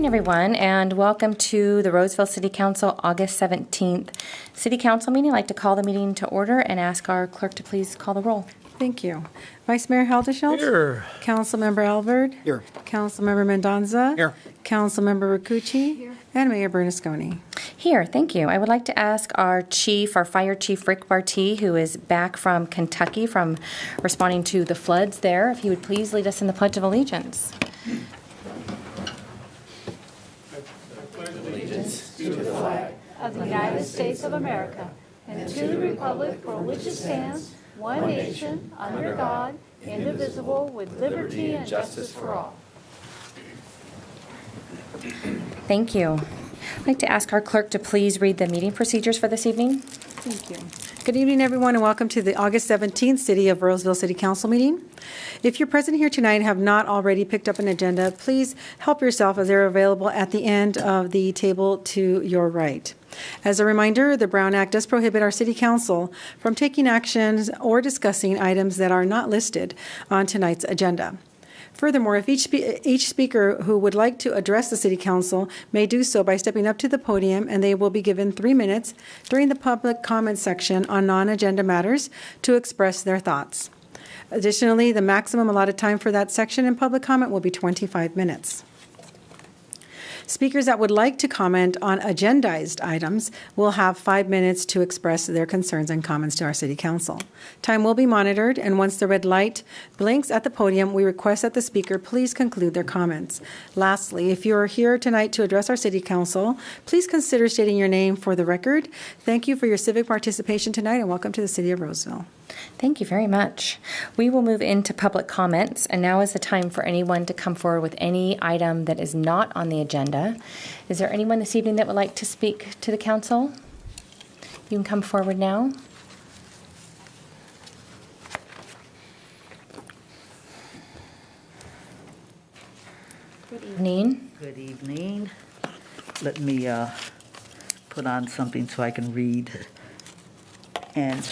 everyone, and welcome to the Roseville City Council August 17th City Council meeting. I'd like to call the meeting to order and ask our clerk to please call the roll. Thank you. Vice Mayor Haldeshelt? Here. Councilmember Albert? Here. Councilmember Mendoza? Here. Councilmember Rakucci? Here. And Mayor Bernasconi. Here, thank you. I would like to ask our fire chief, Rick Bartee, who is back from Kentucky from responding to the floods there, if he would please lead us in the Pledge of Allegiance. To the flag of the United States of America and to the republic for which it stands, one nation, under God, indivisible, with liberty and justice for all. Thank you. I'd like to ask our clerk to please read the meeting procedures for this evening. Thank you. Good evening, everyone, and welcome to the August 17th City of Roseville City Council meeting. If you're present here tonight and have not already picked up an agenda, please help yourself as they're available at the end of the table to your right. As a reminder, the Brown Act does prohibit our City Council from taking actions or discussing items that are not listed on tonight's agenda. Furthermore, if each speaker who would like to address the City Council may do so by stepping up to the podium, and they will be given 3 minutes during the public comment section on non-agenda matters to express their thoughts. Additionally, the maximum allotted time for that section in public comment will be 25 minutes. Speakers that would like to comment on agendized items will have 5 minutes to express their concerns and comments to our City Council. Time will be monitored, and once the red light blinks at the podium, we request that the speaker please conclude their comments. Lastly, if you are here tonight to address our City Council, please consider stating your name for the record. Thank you for your civic participation tonight, and welcome to the City of Roseville. Thank you very much. We will move into public comments, and now is the time for anyone to come forward with any item that is not on the agenda. Is there anyone this evening that would like to speak to the council? You can come forward now. Good evening. Good evening. Let me put on something so I can read. And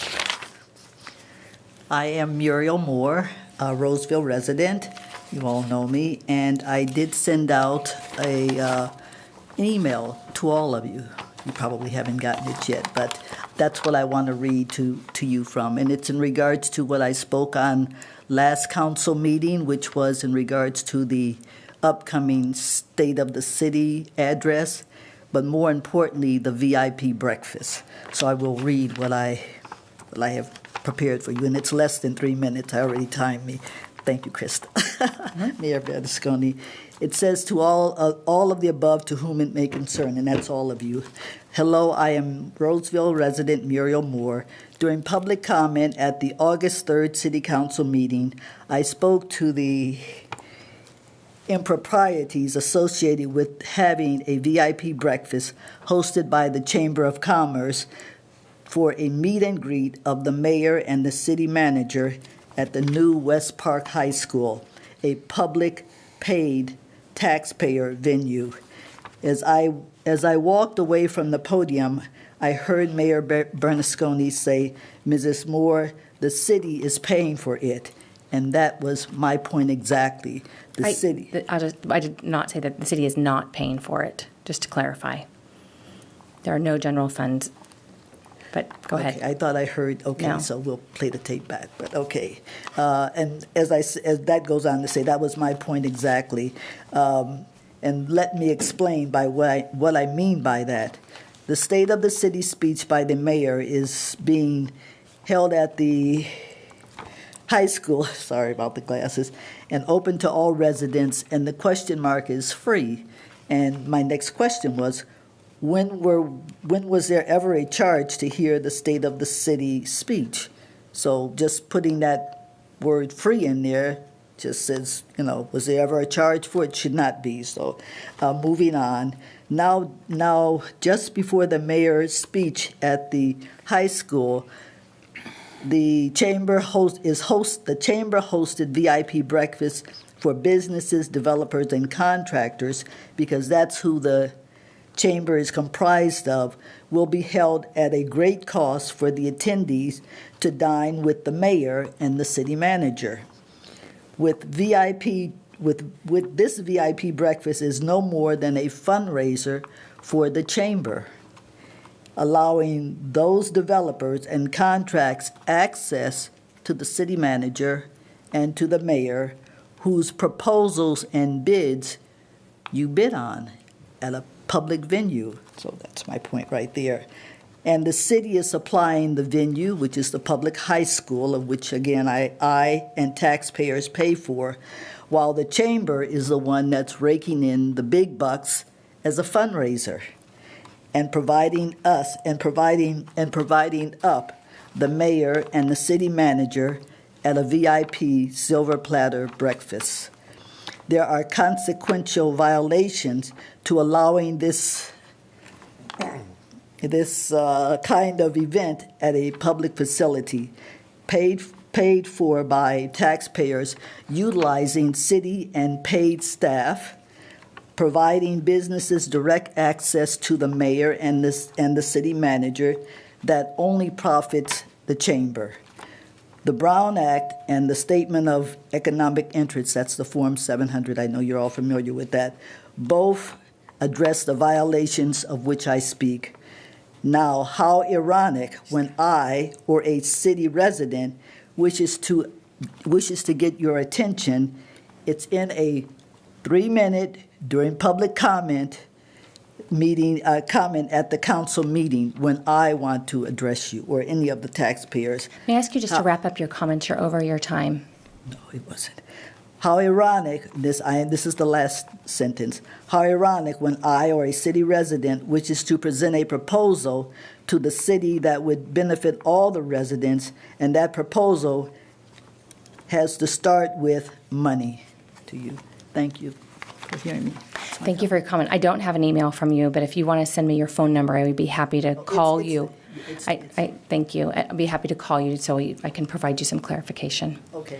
I am Muriel Moore, a Roseville resident. You all know me. And I did send out an email to all of you. You probably haven't gotten it yet, but that's what I want to read to you from. And it's in regards to what I spoke on last council meeting, which was in regards to the upcoming State of the City address, but more importantly, the VIP breakfast. So I will read what I have prepared for you, and it's less than 3 minutes. I already timed me. Thank you, Krista. Mayor Bernasconi. It says to all of the above to whom it may concern, and that's all of you. Hello, I am Roseville resident Muriel Moore. During public comment at the August 3rd City Council meeting, I spoke to the improprieties associated with having a VIP breakfast hosted by the Chamber of Commerce for a meet and greet of the mayor and the city manager at the new West Park High School, a public paid taxpayer venue. As I walked away from the podium, I heard Mayor Bernasconi say, Mrs. Moore, the city is paying for it. And that was my point exactly. I did not say that the city is not paying for it, just to clarify. There are no general funds. But go ahead. I thought I heard, okay, no. So we'll play the tape back, but okay. And as that goes on to say, that was my point exactly. And let me explain by what I mean by that. The State of the City speech by the mayor is being held at the high school, sorry about the glasses, and open to all residents, and the question mark is free. And my next question was, when was there ever a charge to hear the State of the City speech? So just putting that word free in there just says, was there ever a charge for it? Should not be. So moving on. Now, just before the mayor's speech at the high school, the chamber hosted VIP breakfast for businesses, developers, and contractors, because that's who the chamber is comprised of, will be held at a great cost for the attendees to dine with the mayor and the city manager. With VIP with this VIP breakfast is no more than a fundraiser for the chamber, allowing those developers and contracts access to the city manager and to the mayor, whose proposals and bids you bid on at a public venue. So that's my point right there. And the city is supplying the venue, which is the public high school, of which, again, I and taxpayers pay for, while the chamber is the one that's raking in the big bucks as a fundraiser and providing up the mayor and the city manager at a VIP silver platter breakfast. There are consequential violations to allowing this kind of event at a public facility paid for by taxpayers, utilizing city and paid staff, providing businesses direct access to the mayor and the city manager that only profits the chamber. The Brown Act and the Statement of Economic Interest, that's the Form 700, I know you're all familiar with that, both address the violations of which I speak. Now, how ironic when I, or a city resident, wishes to get your attention, it's in a 3-minute during public comment at the council meeting when I want to address you or any of the taxpayers. May I ask you just to wrap up your comments? You're over your time. No, it wasn't. How ironic, this is the last sentence, how ironic when I or a city resident wishes to present a proposal to the city that would benefit all the residents, and that proposal has to start with money to you. Thank you for hearing me. Thank you for your comment. I don't have an email from you, but if you want to send me your phone number, I would be happy to call you. I thank you. I'd be happy to call you so I can provide you some clarification. Okay.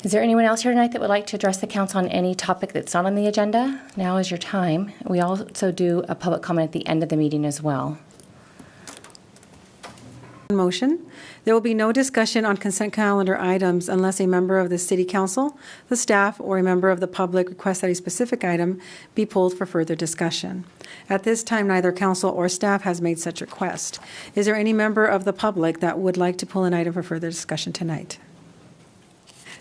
Is there anyone else here tonight that would like to address the council on any topic that's not on the agenda? Now is your time. We also do a public comment at the end of the meeting as well. Motion. There will be no discussion on consent calendar items unless a member of the city council, the staff, or a member of the public requests that a specific item be pulled for further discussion. At this time, neither council or staff has made such request. Is there any member of the public that would like to pull an item for further discussion tonight?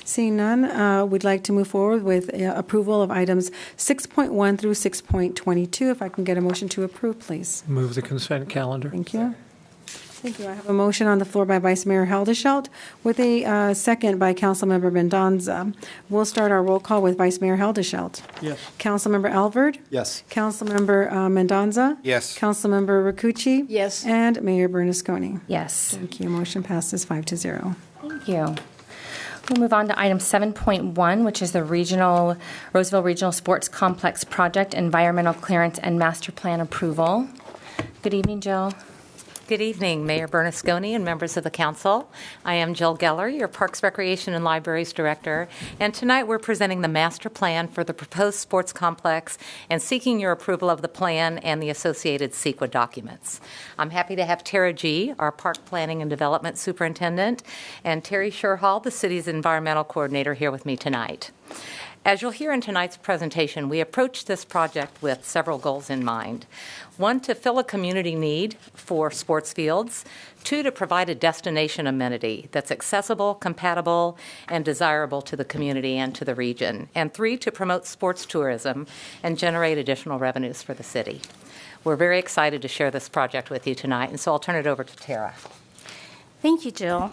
Seeing none, we'd like to move forward with approval of items 6.1 through 6.22. If I can get a motion to approve, please. Move the consent calendar. Thank you. Thank you. I have a motion on the floor by Vice Mayor Heldeshelt with a second by Councilmember Mendoza. We'll start our roll call with Vice Mayor Heldeshelt. Yes. Councilmember Alvord? Yes. Councilmember Mendoza? Yes. Councilmember Rakucci? Yes. And Mayor Bernasconi? Yes. Thank you. Motion passes 5-0. Thank you. We'll move on to item 7.1, which is the Roseville Regional Sports Complex Project Environmental Clearance and Master Plan Approval. Good evening, Jill. Good evening, Mayor Bernasconi and members of the council. I am Jill Galleria, your Parks, Recreation, and Libraries Director, and tonight we're presenting the master plan for the proposed sports complex and seeking your approval of the plan and the associated CEQA documents. I'm happy to have Tara G., our Park Planning and Development Superintendent, and Terry Sherhall, the city's Environmental Coordinator, here with me tonight. As you'll hear in tonight's presentation, we approached this project with several goals in mind. 1, to fill a community need for sports fields. 2, to provide a destination amenity that's accessible, compatible, and desirable to the community and to the region. And 3, to promote sports tourism and generate additional revenues for the city. We're very excited to share this project with you tonight, and so I'll turn it over to Tara. Thank you, Jill.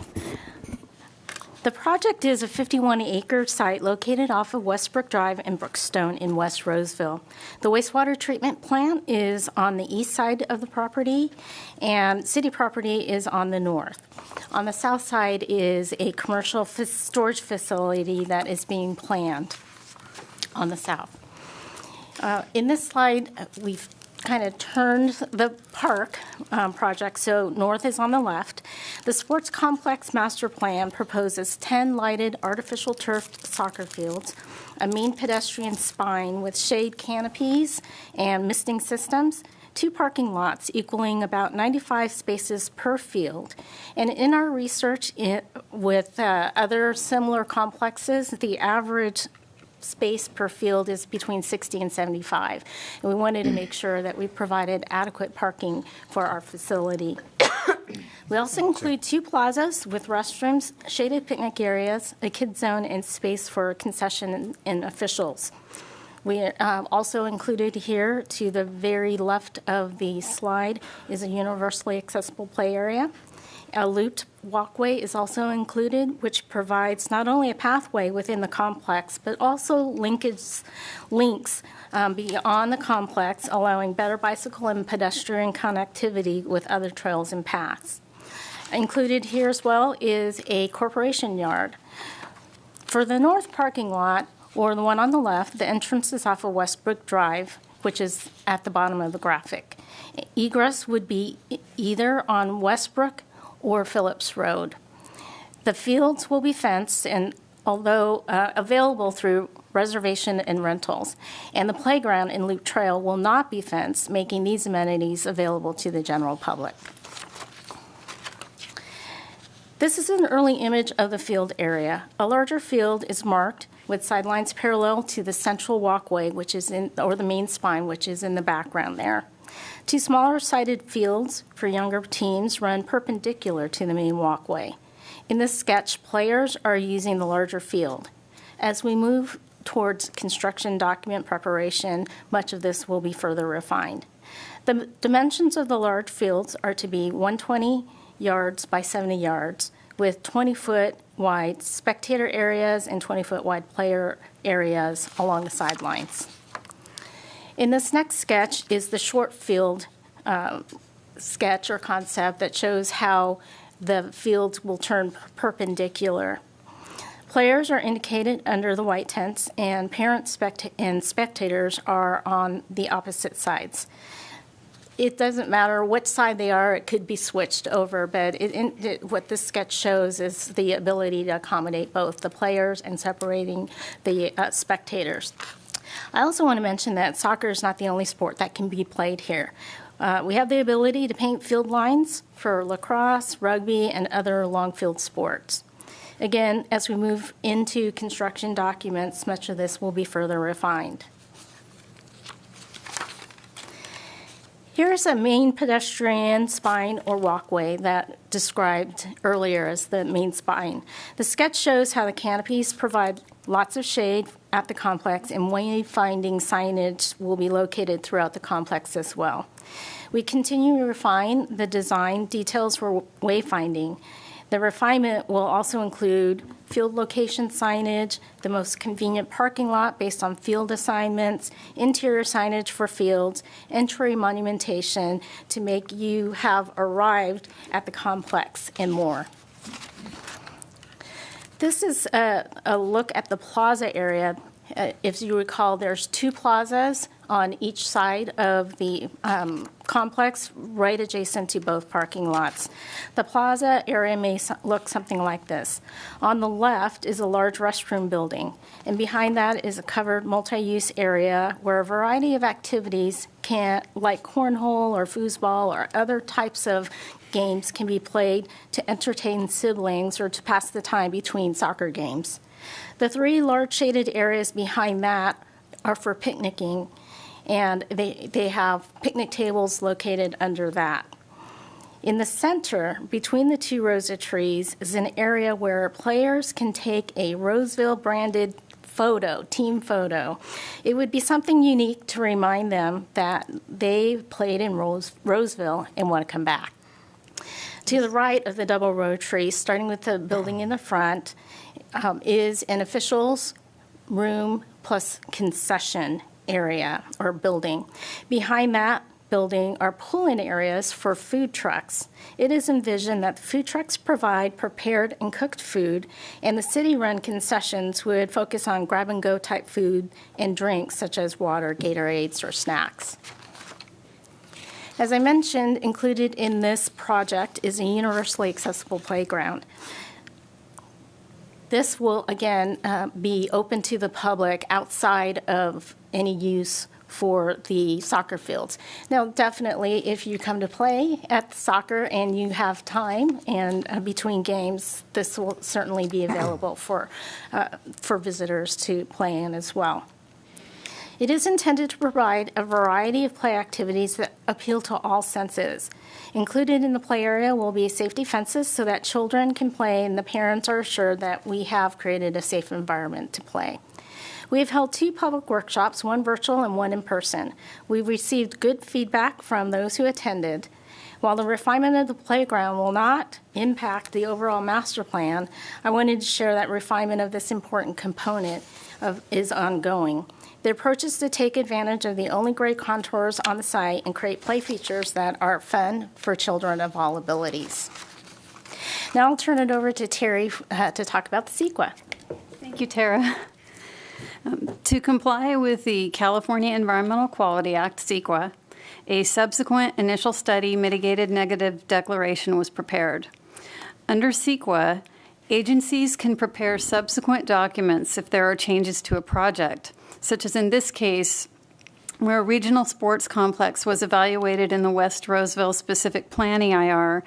The project is a 51-acre site located off of Westbrook Drive and Brookstone in West Roseville. The wastewater treatment plant is on the east side of the property, and city property is on the north. On the south side is a commercial storage facility that is being planned on the south. In this slide, we've kind of turned the park project, so north is on the left. The sports complex master plan proposes 10 lighted artificial turfed soccer fields, a mean pedestrian spine with shade canopies and misting systems, 2 parking lots equaling about 95 spaces per field. And in our research with other similar complexes, the average space per field is between 60 and 75. And we wanted to make sure that we provided adequate parking for our facility. We also include 2 plazas with restrooms, shaded picnic areas, a kids zone, and space for concession and officials. We also included here to the very left of the slide is a universally accessible play area. A looped walkway is also included, which provides not only a pathway within the complex, but also links beyond the complex, allowing better bicycle and pedestrian connectivity with other trails and paths. Included here as well is a corporation yard. For the north parking lot, or the one on the left, the entrance is off of Westbrook Drive, which is at the bottom of the graphic. Egress would be either on Westbrook or Phillips Road. The fields will be fenced, and although available through reservation and rentals, and the playground and loop trail will not be fenced, making these amenities available to the general public. This is an early image of the field area. A larger field is marked with sidelines parallel to the central walkway, which is or the main spine, which is in the background there. 2 smaller sided fields for younger teams run perpendicular to the main walkway. In this sketch, players are using the larger field. As we move towards construction document preparation, much of this will be further refined. The dimensions of the large fields are to be 120 yards by 70 yards, with 20-foot wide spectator areas and 20-foot wide player areas along the sidelines. In this next sketch is the short field sketch or concept that shows how the fields will turn perpendicular. Players are indicated under the white tents, and parents and spectators are on the opposite sides. It doesn't matter which side they are, it could be switched over, but what this sketch shows is the ability to accommodate both the players and separating the spectators. I also want to mention that soccer is not the only sport that can be played here. We have the ability to paint field lines for lacrosse, rugby, and other long field sports. Again, as we move into construction documents, much of this will be further refined. Here's a main pedestrian spine or walkway that described earlier as the main spine. The sketch shows how the canopies provide lots of shade at the complex, and wayfinding signage will be located throughout the complex as well. We continue to refine the design details for wayfinding. The refinement will also include field location signage, the most convenient parking lot based on field assignments, interior signage for fields, entry monumentation to make you have arrived at the complex, and more. This is a look at the plaza area. If you recall, there's 2 plazas on each side of the complex, right adjacent to both parking lots. The plaza area may look something like this. On the left is a large restroom building, and behind that is a covered multi-use area where a variety of activities like cornhole or foosball or other types of games can be played to entertain siblings or to pass the time between soccer games. The 3 large shaded areas behind that are for picnicking, and they have picnic tables located under that. In the center, between the 2 rows of trees, is an area where players can take a Roseville branded team photo. It would be something unique to remind them that they played in Roseville and want to come back. To the right of the double row tree, starting with the building in the front, is an officials room plus concession area or building. Behind that building are pull-in areas for food trucks. It is envisioned that the food trucks provide prepared and cooked food, and the city-run concessions would focus on grab-and-go type food and drinks such as water, Gatorades, or snacks. As I mentioned, included in this project is a universally accessible playground. This will, again, be open to the public outside of any use for the soccer fields. Now, definitely, if you come to play at soccer and you have time and between games, this will certainly be available for visitors to play in as well. It is intended to provide a variety of play activities that appeal to all senses. Included in the play area will be safety fences so that children can play and the parents are assured that we have created a safe environment to play. We have held 2 public workshops, one virtual and one in person. We've received good feedback from those who attended. While the refinement of the playground will not impact the overall master plan, I wanted to share that refinement of this important component is ongoing. The approach is to take advantage of the only grade contours on the site and create play features that are fun for children of all abilities. Now I'll turn it over to Terry to talk about the CEQA. Thank you, Tara. To comply with the California Environmental Quality Act, CEQA, a subsequent initial study mitigated negative declaration was prepared. Under CEQA, agencies can prepare subsequent documents if there are changes to a project, such as in this case, where a regional sports complex was evaluated in the West Roseville Specific Plan EIR,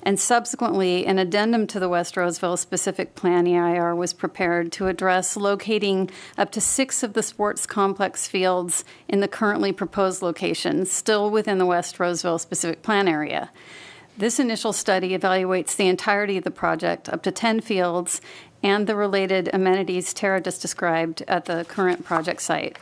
and subsequently an addendum to the West Roseville Specific Plan EIR was prepared to address locating up to 6 of the sports complex fields in the currently proposed locations, still within the West Roseville Specific Plan area. This initial study evaluates the entirety of the project, up to 10 fields, and the related amenities Tara just described at the current project site.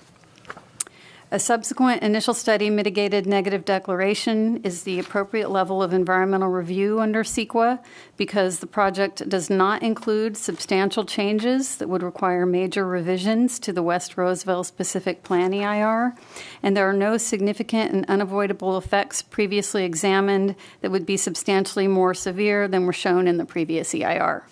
A subsequent initial study mitigated negative declaration is the appropriate level of environmental review under CEQA because the project does not include substantial changes that would require major revisions to the West Roseville Specific Plan EIR, and there are no significant and unavoidable effects previously examined that would be substantially more severe than were shown in the previous EIR.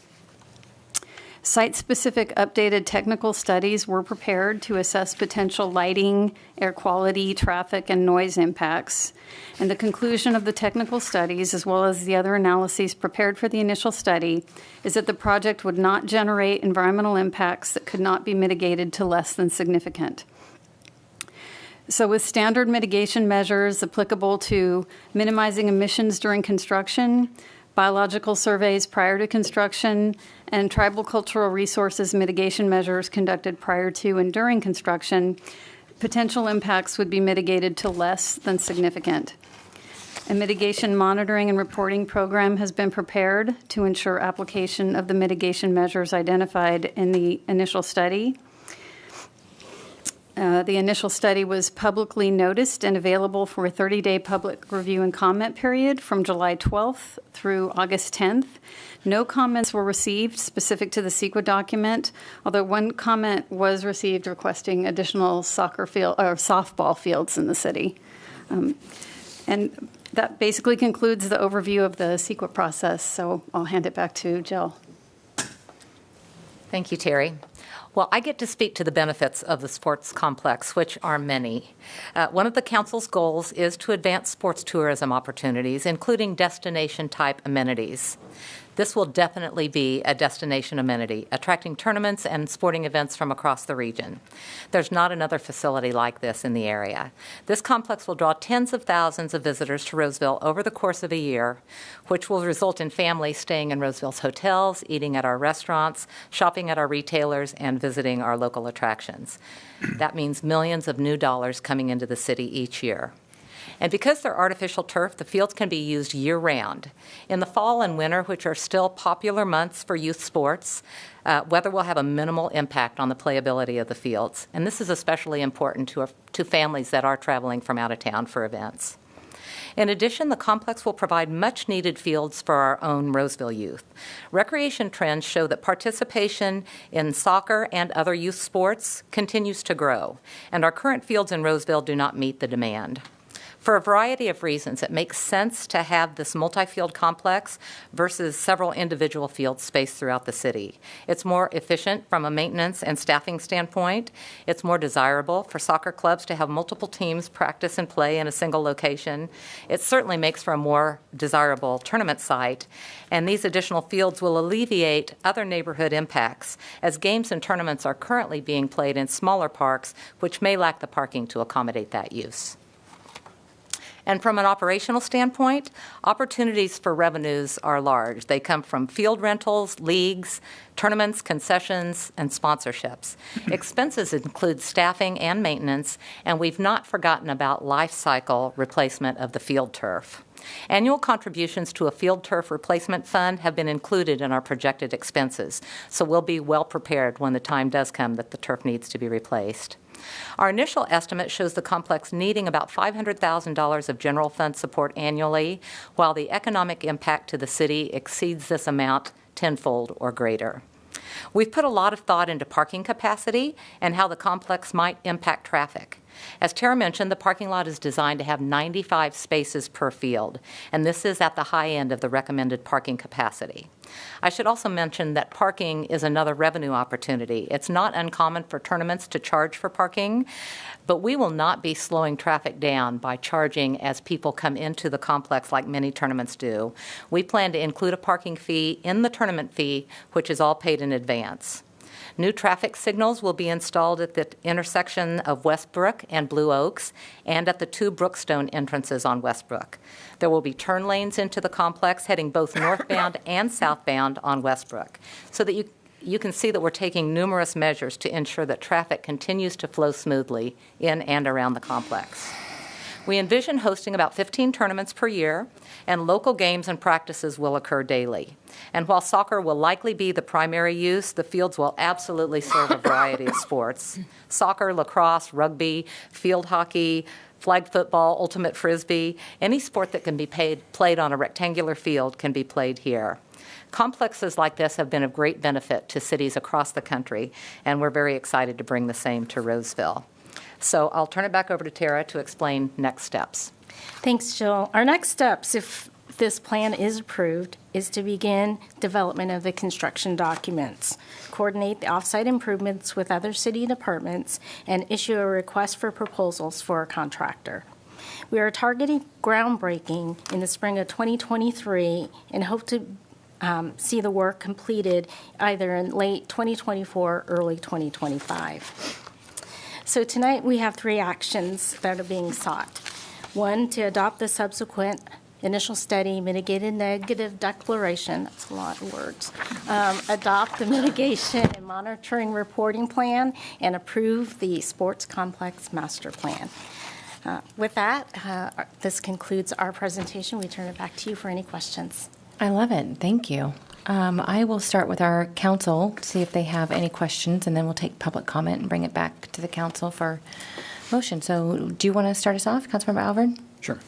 Site-specific updated technical studies were prepared to assess potential lighting, air quality, traffic, and noise impacts. And the conclusion of the technical studies, as well as the other analyses prepared for the initial study, is that the project would not generate environmental impacts that could not be mitigated to less than significant. So with standard mitigation measures applicable to minimizing emissions during construction, biological surveys prior to construction, and tribal cultural resources mitigation measures conducted prior to and during construction, potential impacts would be mitigated to less than significant. A mitigation monitoring and reporting program has been prepared to ensure application of the mitigation measures identified in the initial study. The initial study was publicly noticed and available for a 30-day public review and comment period from July 12th through August 10th. No comments were received specific to the CEQA document, although one comment was received requesting additional soccer field or softball fields in the city. And that basically concludes the overview of the CEQA process, so I'll hand it back to Jill. Thank you, Terry. Well, I get to speak to the benefits of the sports complex, which are many. One of the council's goals is to advance sports tourism opportunities, including destination-type amenities. This will definitely be a destination amenity, attracting tournaments and sporting events from across the region. There's not another facility like this in the area. This complex will draw tens of thousands of visitors to Roseville over the course of a year, which will result in families staying in Roseville's hotels, eating at our restaurants, shopping at our retailers, and visiting our local attractions. That means millions of new dollars coming into the city each year. And because they're artificial turf, the fields can be used year-round. In the fall and winter, which are still popular months for youth sports, weather will have a minimal impact on the playability of the fields. And this is especially important to families that are traveling from out of town for events. In addition, the complex will provide much-needed fields for our own Roseville youth. Recreation trends show that participation in soccer and other youth sports continues to grow, and our current fields in Roseville do not meet the demand. For a variety of reasons, it makes sense to have this multi-field complex versus several individual fields spaced throughout the city. It's more efficient from a maintenance and staffing standpoint. It's more desirable for soccer clubs to have multiple teams practice and play in a single location. It certainly makes for a more desirable tournament site, and these additional fields will alleviate other neighborhood impacts, as games and tournaments are currently being played in smaller parks, which may lack the parking to accommodate that use. And from an operational standpoint, opportunities for revenues are large. They come from field rentals, leagues, tournaments, concessions, and sponsorships. Expenses include staffing and maintenance, and we've not forgotten about life cycle replacement of the field turf. Annual contributions to a field turf replacement fund have been included in our projected expenses, so we'll be well prepared when the time does come that the turf needs to be replaced. Our initial estimate shows the complex needing about $500,000 of general fund support annually, while the economic impact to the city exceeds this amount tenfold or greater. We've put a lot of thought into parking capacity and how the complex might impact traffic. As Tara mentioned, the parking lot is designed to have 95 spaces per field, and this is at the high end of the recommended parking capacity. I should also mention that parking is another revenue opportunity. It's not uncommon for tournaments to charge for parking, but we will not be slowing traffic down by charging as people come into the complex like many tournaments do. We plan to include a parking fee in the tournament fee, which is all paid in advance. New traffic signals will be installed at the intersection of Westbrook and Blue Oaks and at the two Brookstone entrances on Westbrook. There will be turn lanes into the complex heading both northbound and southbound on Westbrook, so that you can see that we're taking numerous measures to ensure that traffic continues to flow smoothly in and around the complex. We envision hosting about 15 tournaments per year, and local games and practices will occur daily. And while soccer will likely be the primary use, the fields will absolutely serve a variety of sports. Soccer, lacrosse, rugby, field hockey, flag football, ultimate frisbee, any sport that can be played on a rectangular field can be played here. Complexes like this have been of great benefit to cities across the country, and we're very excited to bring the same to Roseville. So I'll turn it back over to Tara to explain next steps. Thanks, Jill. Our next steps, if this plan is approved, is to begin development of the construction documents, coordinate the offsite improvements with other city departments, and issue a request for proposals for a contractor. We are targeting groundbreaking in the spring of 2023 and hope to see the work completed either in late 2024 or early 2025. So tonight we have three actions that are being sought. One, to adopt the subsequent initial study mitigated negative declaration, that's a lot of words, adopt the mitigation and monitoring reporting plan, and approve the sports complex master plan. With that, this concludes our presentation. We turn it back to you for any questions. I love it. Thank you. I will start with our council to see if they have any questions, and then we'll take public comment and bring it back to the council for motion. So do you want to start us off, Councilmember Alvord? Sure.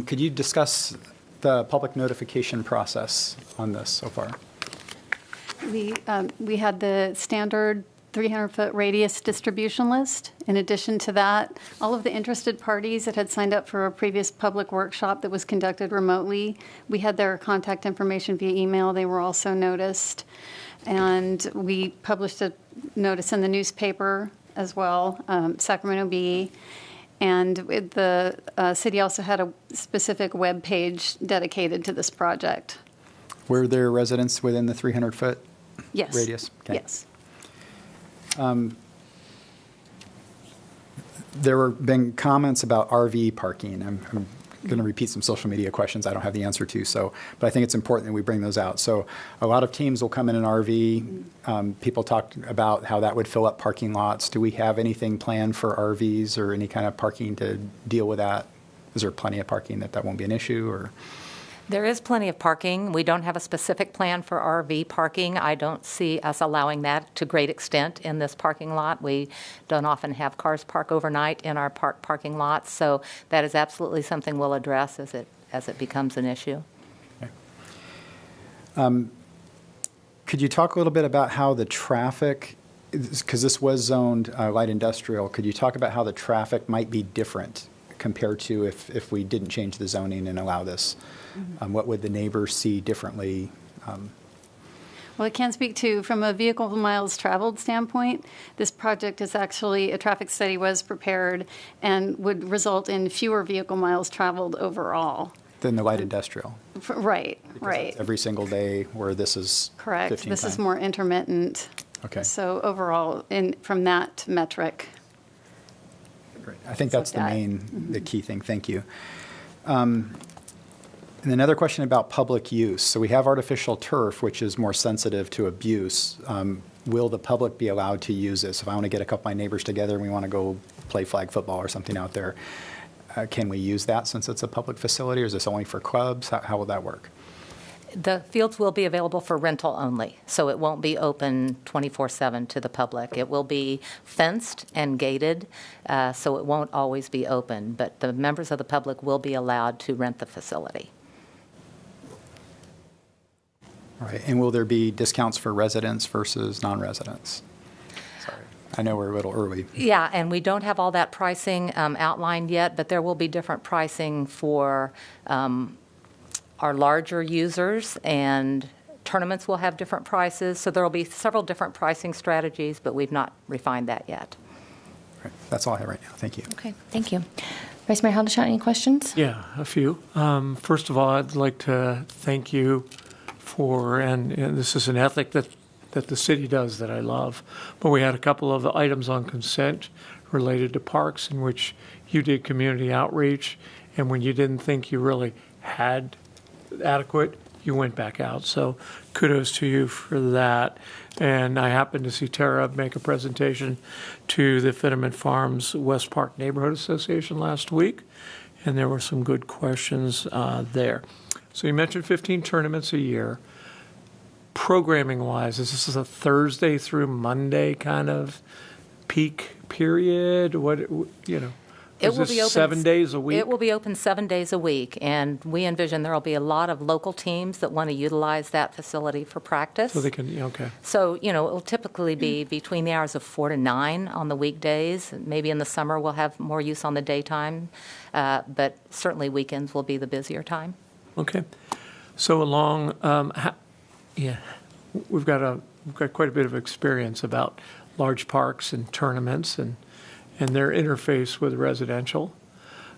Could you discuss the public notification process on this so far? We had the standard 300-foot radius distribution list. In addition to that, all of the interested parties that had signed up for a previous public workshop that was conducted remotely, we had their contact information via email. They were also noticed. And we published a notice in the newspaper as well, Sacramento Bee. And the city also had a specific web page dedicated to this project. Were there residents within the 300-foot Yes. radius? Okay. Yes. There have been comments about RV parking. I'm going to repeat some social media questions I don't have the answer to, but I think it's important that we bring those out. So a lot of teams will come in an RV. People talk about how that would fill up parking lots. Do we have anything planned for RVs or any kind of parking to deal with that? Is there plenty of parking that won't be an issue? Or There is plenty of parking. We don't have a specific plan for RV parking. I don't see us allowing that to great extent in this parking lot. We don't often have cars park overnight in our parking lots, so that is absolutely something we'll address as it becomes an issue. Okay. Could you talk a little bit about how the traffic, because this was zoned light industrial, could you talk about how the traffic might be different? compare to if we didn't change the zoning and allow this? What would the neighbors see differently? Well, I can speak to, from a vehicle miles traveled standpoint, this project is actually, a traffic study was prepared and would result in fewer vehicle miles traveled overall. Than the light industrial? Right, right. That's every single day, where this is Correct. 15 This is times. more intermittent. Okay. So overall, from that metric. Great. I think that's the like that. main, the key thing. Thank you. And another question about public use. So we have artificial turf, which is more sensitive to abuse. Will the public be allowed to use this? If I want to get a couple of my neighbors together and we want to go play flag football or something out there, can we use that since it's a public facility, or is this only for clubs? How will that work? The fields will be available for rental only, so it won't be open 24/7 to the public. It will be fenced and gated, so it won't always be open, but the members of the public will be allowed to rent the facility. All right. And will there be discounts for residents versus non-residents? Sorry, I know we're a little early. Yeah, and we don't have all that pricing outlined yet, but there will be different pricing for our larger users, and tournaments will have different prices. So there will be several different pricing strategies, but we've not refined that yet. All right. That's all I have right now. Thank you. Okay, thank you. Vice Mayor Haldeshot, any questions? Yeah, a few. First of all, I'd like to thank you for, and this is an ethic that the city does that I love, but we had a couple of items on consent related to parks in which you did community outreach, and when you didn't think you really had adequate, you went back out. So kudos to you for that. And I happened to see Tara make a presentation to the Fitterman Farms West Park Neighborhood Association last week, and there were some good questions there. So you mentioned 15 tournaments a year. Programming-wise, is this a Thursday through Monday kind of peak period? What, you know? It Is will be this open 7 days a week? It will be open 7 days a week, and we envision there will be a lot of local teams that want to utilize that facility for practice. So they can, yeah, okay. So, you know, it will typically be between the hours of 4 to 9 on the weekdays. Maybe in the summer we'll have more use on the daytime, but certainly weekends will be the busier time. Okay. So along, we've got quite a bit of experience about large parks and tournaments and their interface with residential.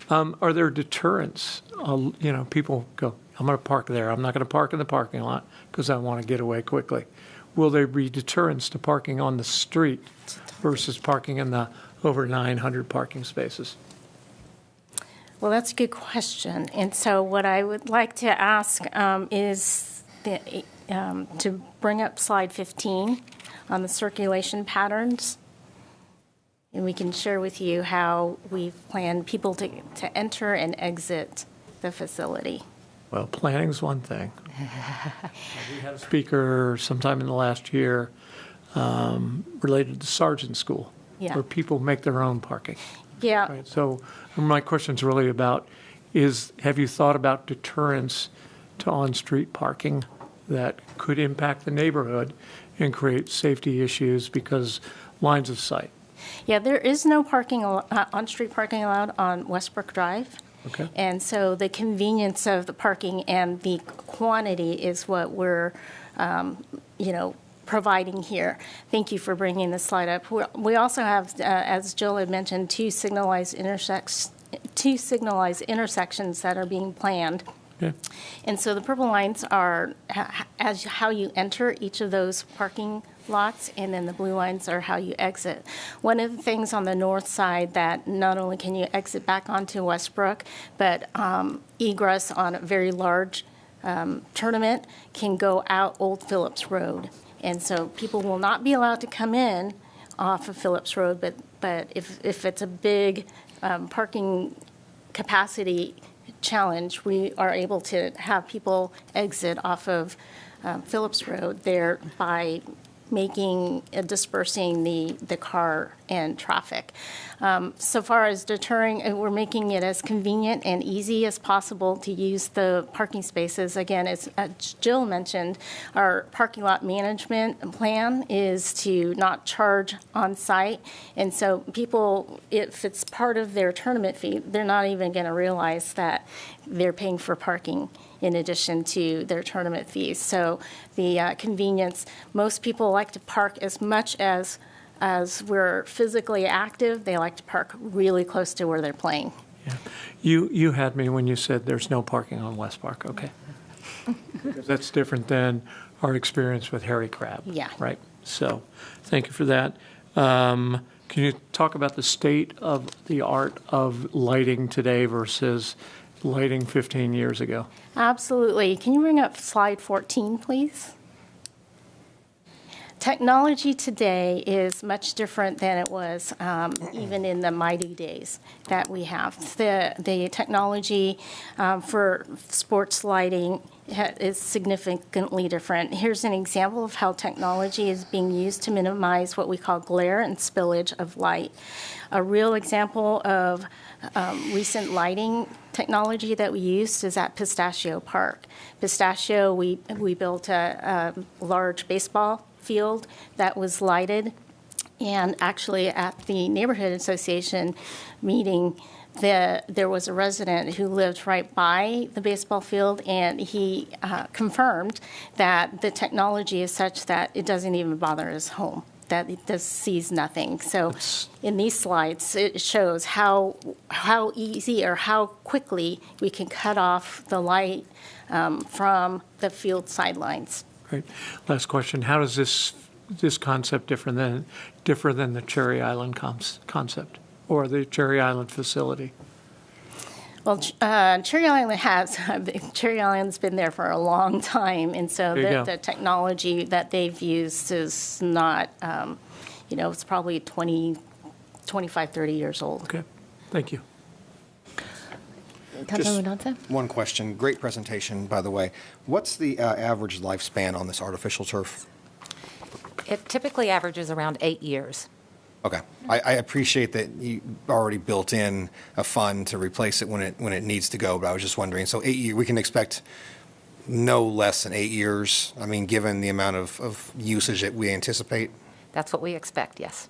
Are there deterrents? You know, people go, I'm going to park there. I'm not going to park in the parking lot because I want to get away quickly. Will there be deterrents to parking on the street versus parking in the over 900 parking spaces? Well, that's a good question. And so what I would like to ask is to bring up slide 15 on the circulation patterns. And we can share with you how we've planned people to enter and exit the facility. Well, planning's one thing. We had a speaker sometime in the last year related to Sergeant School, Yeah. where people make their own parking. Yeah. Right. So my question's really about have you thought about deterrence to on-street parking that could impact the neighborhood and create safety issues because lines of sight? Yeah, there is no parking, on-street parking allowed on Westbrook Drive. Okay. And so the convenience of the parking and the quantity is what we're, providing here. Thank you for bringing this slide up. We also have, as Jill had mentioned, two signalized intersections that are being planned. Yeah. And so the purple lines are as how you enter each of those parking lots, and then the blue lines are how you exit. One of the things on the north side that not only can you exit back onto Westbrook, but egress on a very large tournament can go out Old Phillips Road. And so people will not be allowed to come in off of Phillips Road, but if it's a big parking capacity challenge, we are able to have people exit off of Phillips Road there by dispersing the car and traffic. So far as deterring, we're making it as convenient and easy as possible to use the parking spaces. Again, as Jill mentioned, our parking lot management plan is to not charge on site. And so people, if it's part of their tournament fee, they're not even going to realize that they're paying for parking in addition to their tournament fees. So the convenience, most people like to park as much as we're physically active. They like to park really close to where they're playing. Yeah. You had me when you said there's no parking on West Park, okay. Because that's different than our experience with Harry Crab. Yeah. Right, so thank you for that. Can you talk about the state of the art of lighting today versus lighting 15 years ago? Absolutely. Can you bring up slide 14, please? Technology today is much different than it was even in the mighty days that we have. The technology for sports lighting is significantly different. Here's an example of how technology is being used to minimize what we call glare and spillage of light. A real example of recent lighting technology that we used is at Pistachio Park. Pistachio, we built a large baseball field that was lighted, and actually at the neighborhood association meeting, there was a resident who lived right by the baseball field, and he confirmed that the technology is such that it doesn't even bother his home, that it just sees nothing. So in these slides, it shows how easy or how quickly we can cut off the light from the field sidelines. Great. Last question. How does this concept differ than the Cherry Island concept or the Cherry Island facility? Well, Cherry Island's been there for a long time, and so the technology that they've used is not, it's probably 25, 30 years old. Okay. Thank you. Councilman Donza? One question. Great presentation, by the way. What's the average lifespan on this artificial turf? It typically averages around 8 years. Okay. I appreciate that you already built in a fund to replace it when it needs to go, but I was just wondering, so 8 years, we can expect no less than 8 years, I mean, given the amount of usage that we anticipate? That's what we expect, yes.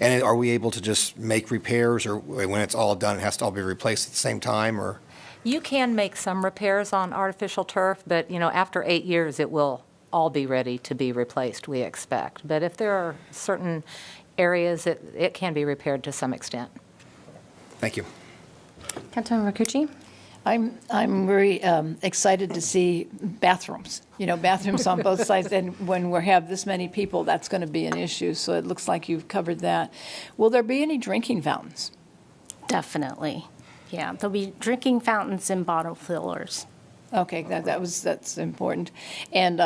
And are we able to just make repairs, or when it's all done, it has to all be replaced at the same time, or? You can make some repairs on artificial turf, but, after 8 years, it will all be ready to be replaced, we expect. But if there are certain areas, it can be repaired to some extent. Thank you. Councilman Rakucci? I'm very excited to see bathrooms, bathrooms on both sides. And when we have this many people, that's going to be an issue. So it looks like you've covered that. Will there be any drinking fountains? Definitely. Yeah, there'll be drinking fountains and bottle fillers. Okay, that's important. And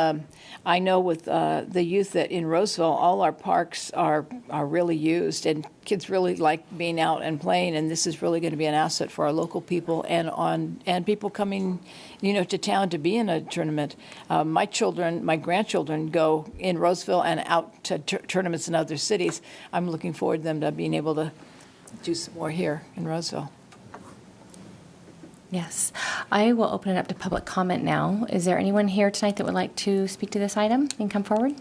I know with the youth that in Roseville, all our parks are really used, and kids really like being out and playing. And this is really going to be an asset for our local people and people coming, to town to be in a tournament. My grandchildren go in Roseville and out to tournaments in other cities. I'm looking forward to them to being able to do some more here in Roseville. Yes. I will open it up to public comment now. Is there anyone here tonight that would like to speak to this item and come forward?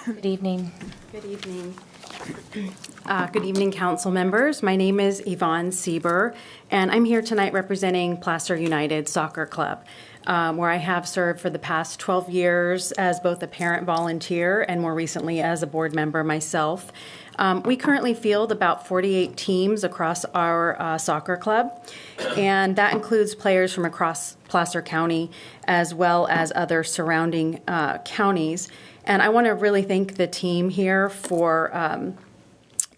Good evening. Good evening. Good evening, council members. My name is Yvonne Sieber, and I'm here tonight representing Placer United Soccer Club, where I have served for the past 12 years as both a parent volunteer and more recently as a board member myself. We currently field about 48 teams across our soccer club, and that includes players from across Placer County as well as other surrounding counties. And I want to really thank the team here for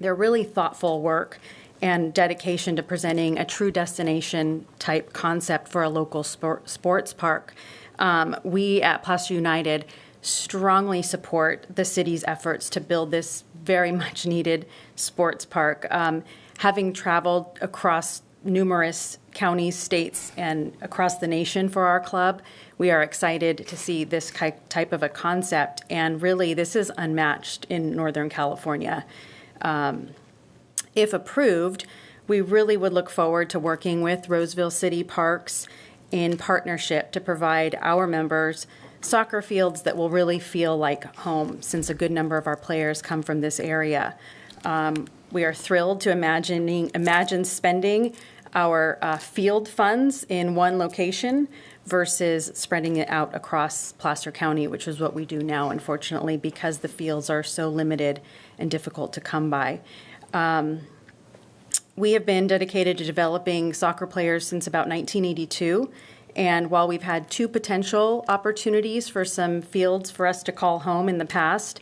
their really thoughtful work and dedication to presenting a true destination type concept for a local sports park. We at Placer United strongly support the city's efforts to build this very much needed sports park. Having traveled across numerous counties, states, and across the nation for our club. We are excited to see this type of a concept, and really this is unmatched in Northern California. If approved, we really would look forward to working with Roseville City Parks in partnership to provide our members soccer fields that will really feel like home, since a good number of our players come from this area. We are thrilled to imagine spending our field funds in one location versus spreading it out across Placer County, which is what we do now, unfortunately, because the fields are so limited and difficult to come by. We have been dedicated to developing soccer players since about 1982. And while we've had 2 potential opportunities for some fields for us to call home in the past,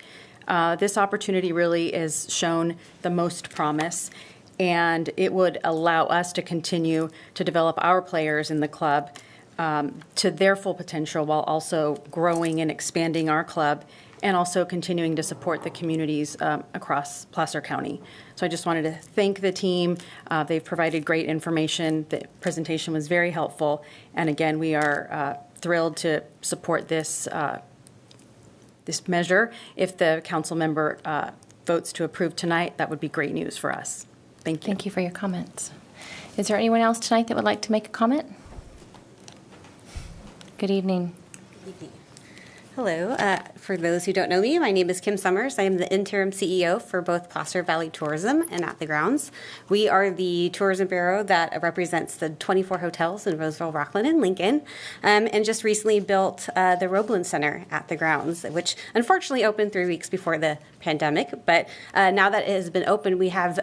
this opportunity really has shown the most promise. And it would allow us to continue to develop our players in the club to their full potential, while also growing and expanding our club, and also continuing to support the communities across Placer County. So I just wanted to thank the team. They've provided great information. The presentation was very helpful. And again, we are thrilled to support this measure. If the council member votes to approve tonight, that would be great news for us. Thank you. Thank you for your comments. Is there anyone else tonight that would like to make a comment? Good evening. Hello. For those who don't know me, my name is Kim Summers. I am the interim CEO for both Placer Valley Tourism and At the Grounds. We are the tourism bureau that represents the 24 hotels in Roseville, Rockland, and Lincoln, and just recently built the Roeblen Center at the Grounds, which unfortunately opened 3 weeks before the pandemic. But now that it has been open, we have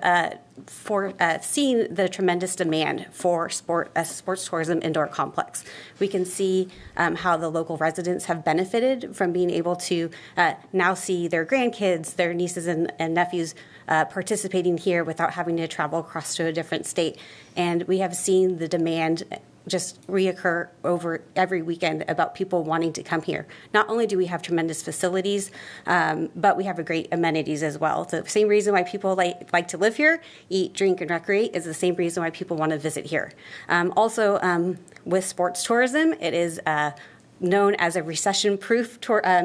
seen the tremendous demand for sports tourism indoor complex. We can see how the local residents have benefited from being able to now see their grandkids, their nieces and nephews participating here without having to travel across to a different state. And we have seen the demand just reoccur over every weekend about people wanting to come here. Not only do we have tremendous facilities, but we have a great amenities as well. The same reason why people like to live here, eat, drink, and recreate is the same reason why people want to visit here. Also, with sports tourism, it is known as a recession-proof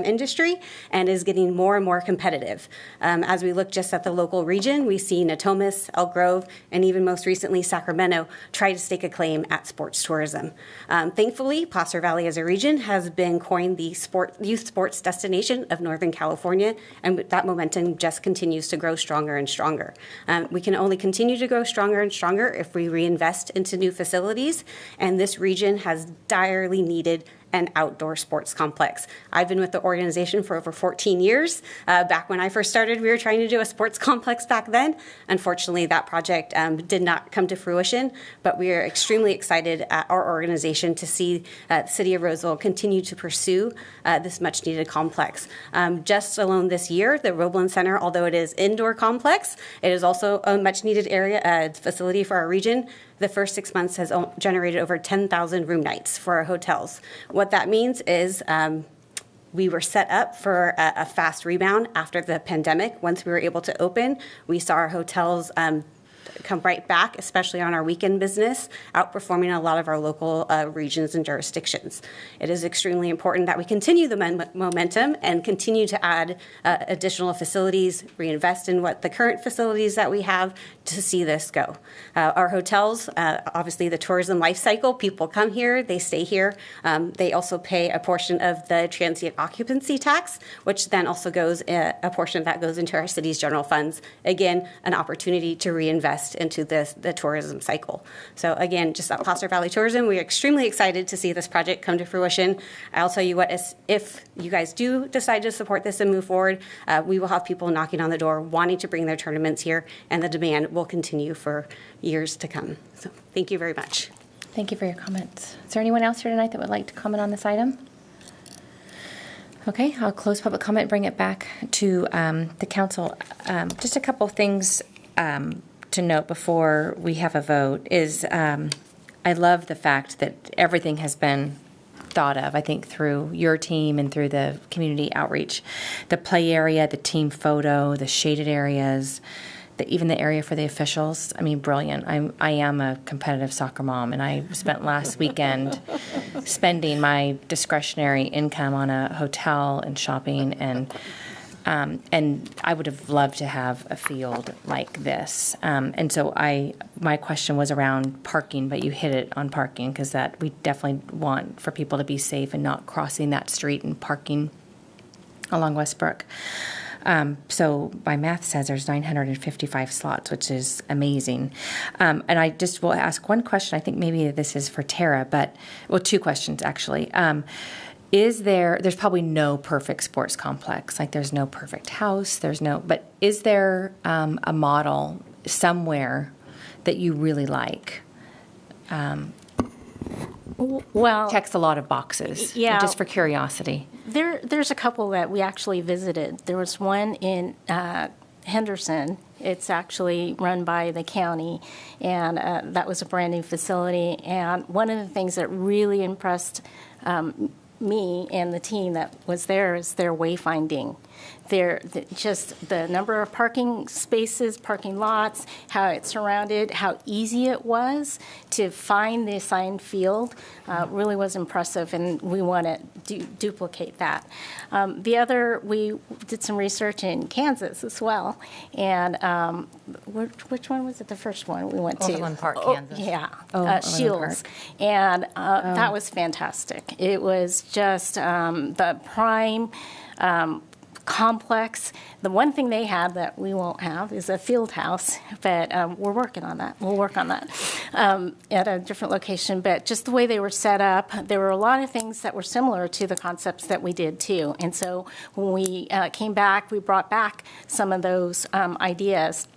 industry and is getting more and more competitive. As we look just at the local region, we see Natomas, Elk Grove, and even most recently Sacramento try to stake a claim at sports tourism. Thankfully, Placer Valley as a region has been coined the youth sports destination of Northern California, and that momentum just continues to grow stronger and stronger. We can only continue to grow stronger and stronger if we reinvest into new facilities, and this region has direly needed an outdoor sports complex. I've been with the organization for over 14 years. Back when I first started, we were trying to do a sports complex back then. Unfortunately, that project did not come to fruition, but we are extremely excited at our organization to see the City of Roseville continue to pursue this much-needed complex. Just alone this year, the Roeblen Center, although it is indoor complex, it is also a much-needed area facility for our region. The first 6 months has generated over 10,000 room nights for our hotels. What that means is we were set up for a fast rebound after the pandemic. Once we were able to open, we saw our hotels come right back, especially on our weekend business, outperforming a lot of our local regions and jurisdictions. It is extremely important that we continue the momentum and continue to add additional facilities, reinvest in what the current facilities that we have to see this go. Our hotels, obviously the tourism life cycle, people come here, they stay here. They also pay a portion of the transient occupancy tax, which then also goes, a portion of that goes into our city's general funds. Again, an opportunity to reinvest into the tourism cycle. So again, just at Placer Valley Tourism, we're extremely excited to see this project come to fruition. I'll tell you what, if you guys do decide to support this and move forward, we will have people knocking on the door wanting to bring their tournaments here, and the demand will continue for years to come. So thank you very much. Thank you for your comments. Is there anyone else here tonight that would like to comment on this item? Okay, I'll close public comment and bring it back to the council. Just a couple of things to note before we have a vote is I love the fact that everything has been thought of, I think, through your team and through the community outreach. The play area, the team photo, the shaded areas, even the area for the officials, I mean, brilliant. I am a competitive soccer mom, and I spent last weekend spending my discretionary income on a hotel and shopping, and I would have loved to have a field like this. And so my question was around parking, but you hit it on parking, because that we definitely want for people to be safe and not crossing that street and parking along Westbrook. So my math says there's 955 slots, which is amazing. And I just will ask one question. I think maybe this is for Tara, well, two questions actually. There's probably no perfect sports complex, like there's no perfect house, but is there a model somewhere that you really like? Well, checks a lot of boxes. Yeah. Just for curiosity. There's a couple that we actually visited. There was one in Henderson. It's actually run by the county, and that was a brand new facility. And one of the things that really impressed me and the team that was there is their wayfinding. Just the number of parking spaces, parking lots, how it's surrounded, how easy it was to find the assigned field really was impressive, and we want to duplicate that. We did some research in Kansas as well, and which one was it, the first one we went to? Overland Park, Kansas. Yeah, Shields. And that was fantastic. It was just the prime complex. The one thing they have that we won't have is a field house, but we're working on that. We'll work on that at a different location. But just the way they were set up, there were a lot of things that were similar to the concepts that we did too. And so when we came back, we brought back some of those ideas.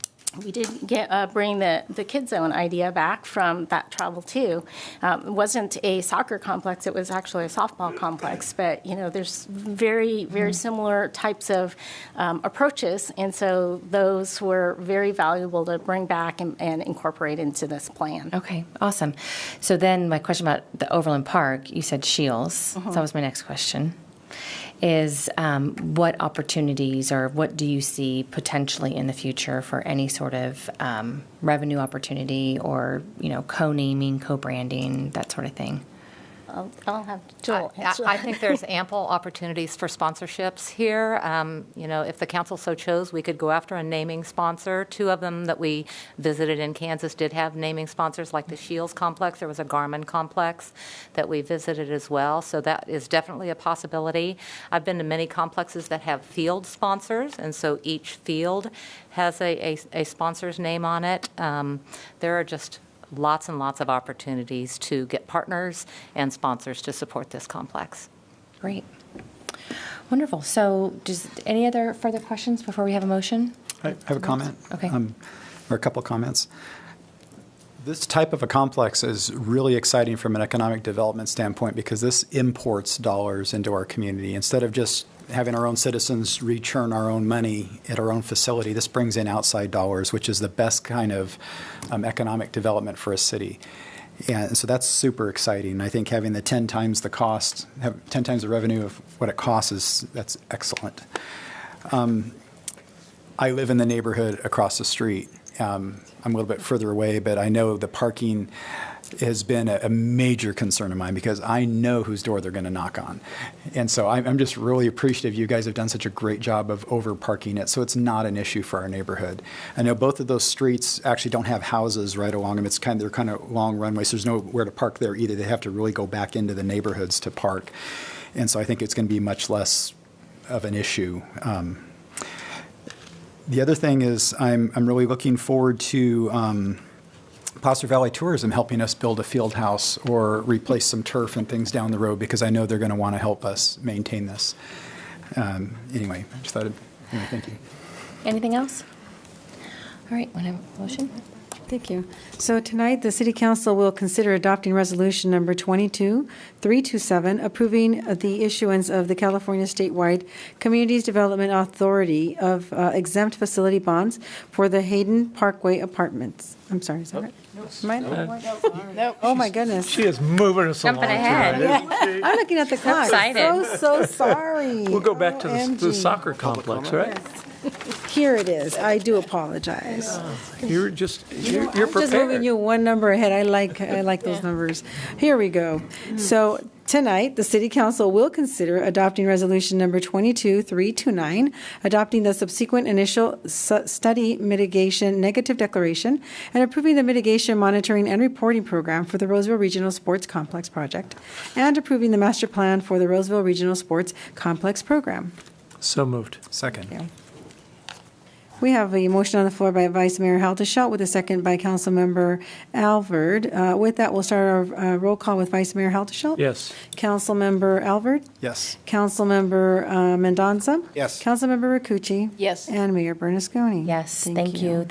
We did bring the Kid Zone idea back from that travel too. It wasn't a soccer complex; it was actually a softball complex. But there's very, very similar types of approaches, and so those were very valuable to bring back and incorporate into this plan. Okay, awesome. So then, my question about the Overland Park, you said Shields. So that was my next question. Is what opportunities or what do you see potentially in the future for any sort of revenue opportunity or, co-naming, co-branding, that sort of thing? I'll have Joel answer. I think there's ample opportunities for sponsorships here. If the council so chose, we could go after a naming sponsor. Two of them that we visited in Kansas did have naming sponsors, like the Shields complex. There was a Garmin complex that we visited as well. So that is definitely a possibility. I've been to many complexes that have field sponsors, and so each field has a sponsor's name on it. There are just lots and lots of opportunities to get partners and sponsors to support this complex. Great. Wonderful. So any other further questions before we have a motion? I have a comment. Okay. Or a couple of comments. This type of a complex is really exciting from an economic development standpoint because this imports dollars into our community. Instead of just having our own citizens return our own money at our own facility, this brings in outside dollars, which is the best kind of economic development for a city. And so that's super exciting. I think having the 10 times the cost, 10 times the revenue of what it costs, that's excellent. I live in the neighborhood across the street. I'm a little bit further away, but I know the parking has been a major concern of mine because I know whose door they're going to knock on. And so I'm just really appreciative you guys have done such a great job of over parking it, so it's not an issue for our neighborhood. I know both of those streets actually don't have houses right along them. They're kind of long runways, so there's nowhere to park there either. They have to really go back into the neighborhoods to park. And so I think it's going to be much less of an issue. The other thing is I'm really looking forward to Placer Valley Tourism helping us build a field house or replace some turf and things down the road because I know they're going to want to help us maintain this. Anyway, I just thought thank you. Anything else? All right, want to have a motion? Thank you. So tonight, the City Council will consider adopting Resolution Number 22327, approving the issuance of the California Statewide Communities Development Authority of exempt facility bonds for the Hayden Parkway Apartments. I'm sorry, is that right? Nope. Oh, my goodness. She is moving us along. Jumping ahead. tonight. I'm looking at the clock. Excited. So sorry. We'll go back to the OMG. soccer complex, right? Here it is. I do apologize. You're I'm prepared. just moving you one number ahead. I like those numbers. Here we go. So tonight, the City Council will consider adopting Resolution Number 22329, adopting the subsequent initial study mitigation negative declaration, and approving the mitigation monitoring and reporting program for the Roseville Regional Sports Complex project, and approving the master plan for the Roseville Regional Sports Complex program. So moved. Second. Yeah. We have a motion on the floor by Vice Mayor Halderschelt with a second by Councilmember Alvord. With that, we'll start our roll call with Vice Mayor Halderschelt. Yes. Councilmember Alvord. Yes. Councilmember Mendonça. Yes. Councilmember Rakucci. Yes. And Mayor Bernasconi. Yes, thank you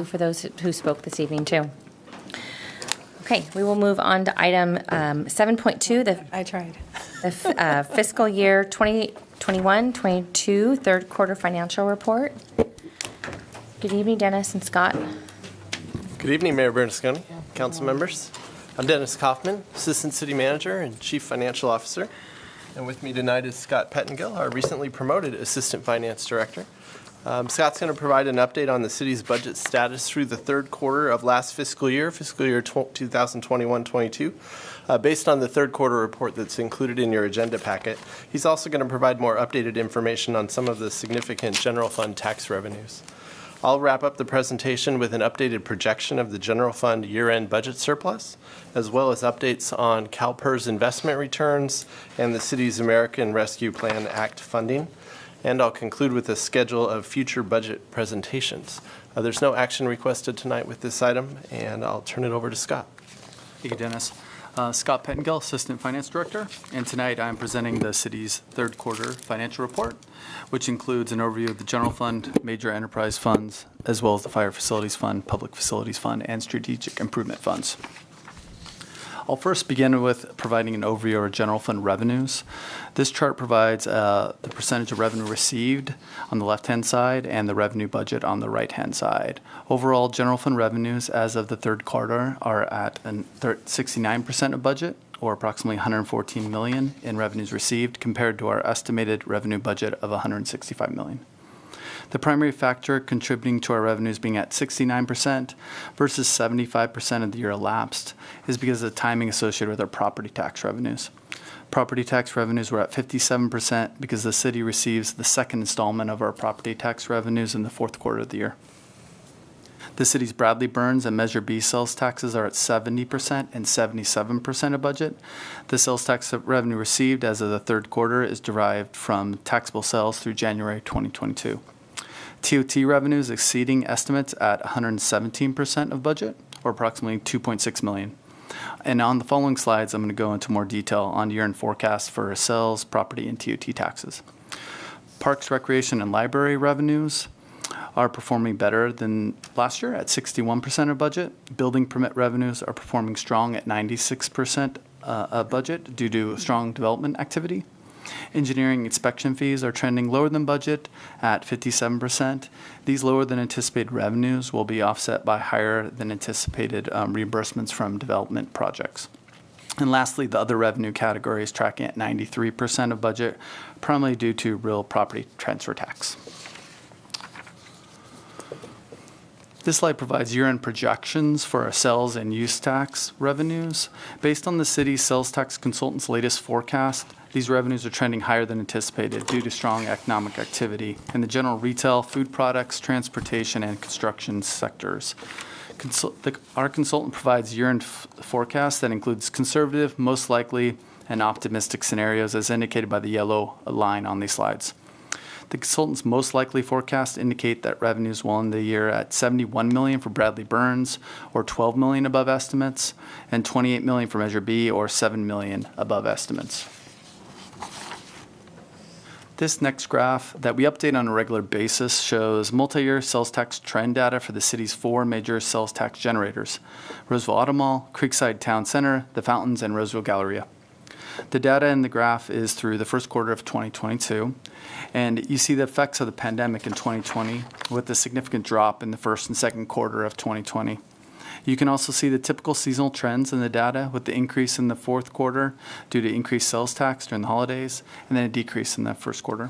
for those who spoke this evening, too. Okay, we will move on to item 7.2, I tried. the fiscal year 2021-22 third quarter financial report. Good evening, Dennis and Scott. Good evening, Mayor Bernasconi, council members. I'm Dennis Kaufman, Assistant City Manager and Chief Financial Officer. And with me tonight is Scott Pettengill, our recently promoted Assistant Finance Director. Scott's going to provide an update on the city's budget status through the third quarter of last fiscal year 2021-22, based on the third quarter report that's included in your agenda packet. He's also going to provide more updated information on some of the significant general fund tax revenues. I'll wrap up the presentation with an updated projection of the general fund year-end budget surplus, as well as updates on CalPERS investment returns and the city's American Rescue Plan Act funding. And I'll conclude with a schedule of future budget presentations. There's no action requested tonight with this item, and I'll turn it over to Scott. Thank you, Dennis. Scott Pettengill, Assistant Finance Director, and tonight I'm presenting the city's third quarter financial report, which includes an overview of the general fund, major enterprise funds, as well as the fire facilities fund, public facilities fund, and strategic improvement funds. I'll first begin with providing an overview of our general fund revenues. This chart provides the percentage of revenue received on the left-hand side and the revenue budget on the right-hand side. Overall, general fund revenues as of the third quarter are at 69% of budget, or approximately $114 million in revenues received, compared to our estimated revenue budget of $165 million. The primary factor contributing to our revenues being at 69% versus 75% of the year elapsed is because of the timing associated with our property tax revenues. Property tax revenues were at 57% because the city receives the second installment of our property tax revenues in the fourth quarter of the year. The city's Bradley Burns and Measure B sales taxes are at 70% and 77% of budget. The sales tax revenue received as of the third quarter is derived from taxable sales through January 2022. TOT revenues exceeding estimates at 117% of budget, or approximately $2.6 million. And on the following slides, I'm going to go into more detail on year-end forecasts for sales, property, and TOT taxes. Parks, recreation, and library revenues are performing better than last year at 61% of budget. Building permit revenues are performing strong at 96% of budget due to strong development activity. Engineering inspection fees are trending lower than budget at 57%. These lower than anticipated revenues will be offset by higher than anticipated reimbursements from development projects. And lastly, the other revenue category is tracking at 93% of budget, primarily due to real property transfer tax. This slide provides year-end projections for our sales and use tax revenues. Based on the city's sales tax consultant's latest forecast, these revenues are trending higher than anticipated due to strong economic activity in the general retail, food products, transportation, and construction sectors. Our consultant provides year-end forecast that includes conservative, most likely, and optimistic scenarios as indicated by the yellow line on these slides. The consultant's most likely forecast indicate that revenues will end the year at $71 million for Bradley Burns, or $12 million above estimates, and $28 million for Measure B, or $7 million above estimates. This next graph that we update on a regular basis shows multi-year sales tax trend data for the city's four major sales tax generators: Roseville Auto Mall, Creekside Town Center, The Fountains, and Roseville Galleria. The data in the graph is through the first quarter of 2022, and you see the effects of the pandemic in 2020 with a significant drop in the first and second quarter of 2020. You can also see the typical seasonal trends in the data with the increase in the fourth quarter due to increased sales tax during the holidays, and then a decrease in the first quarter.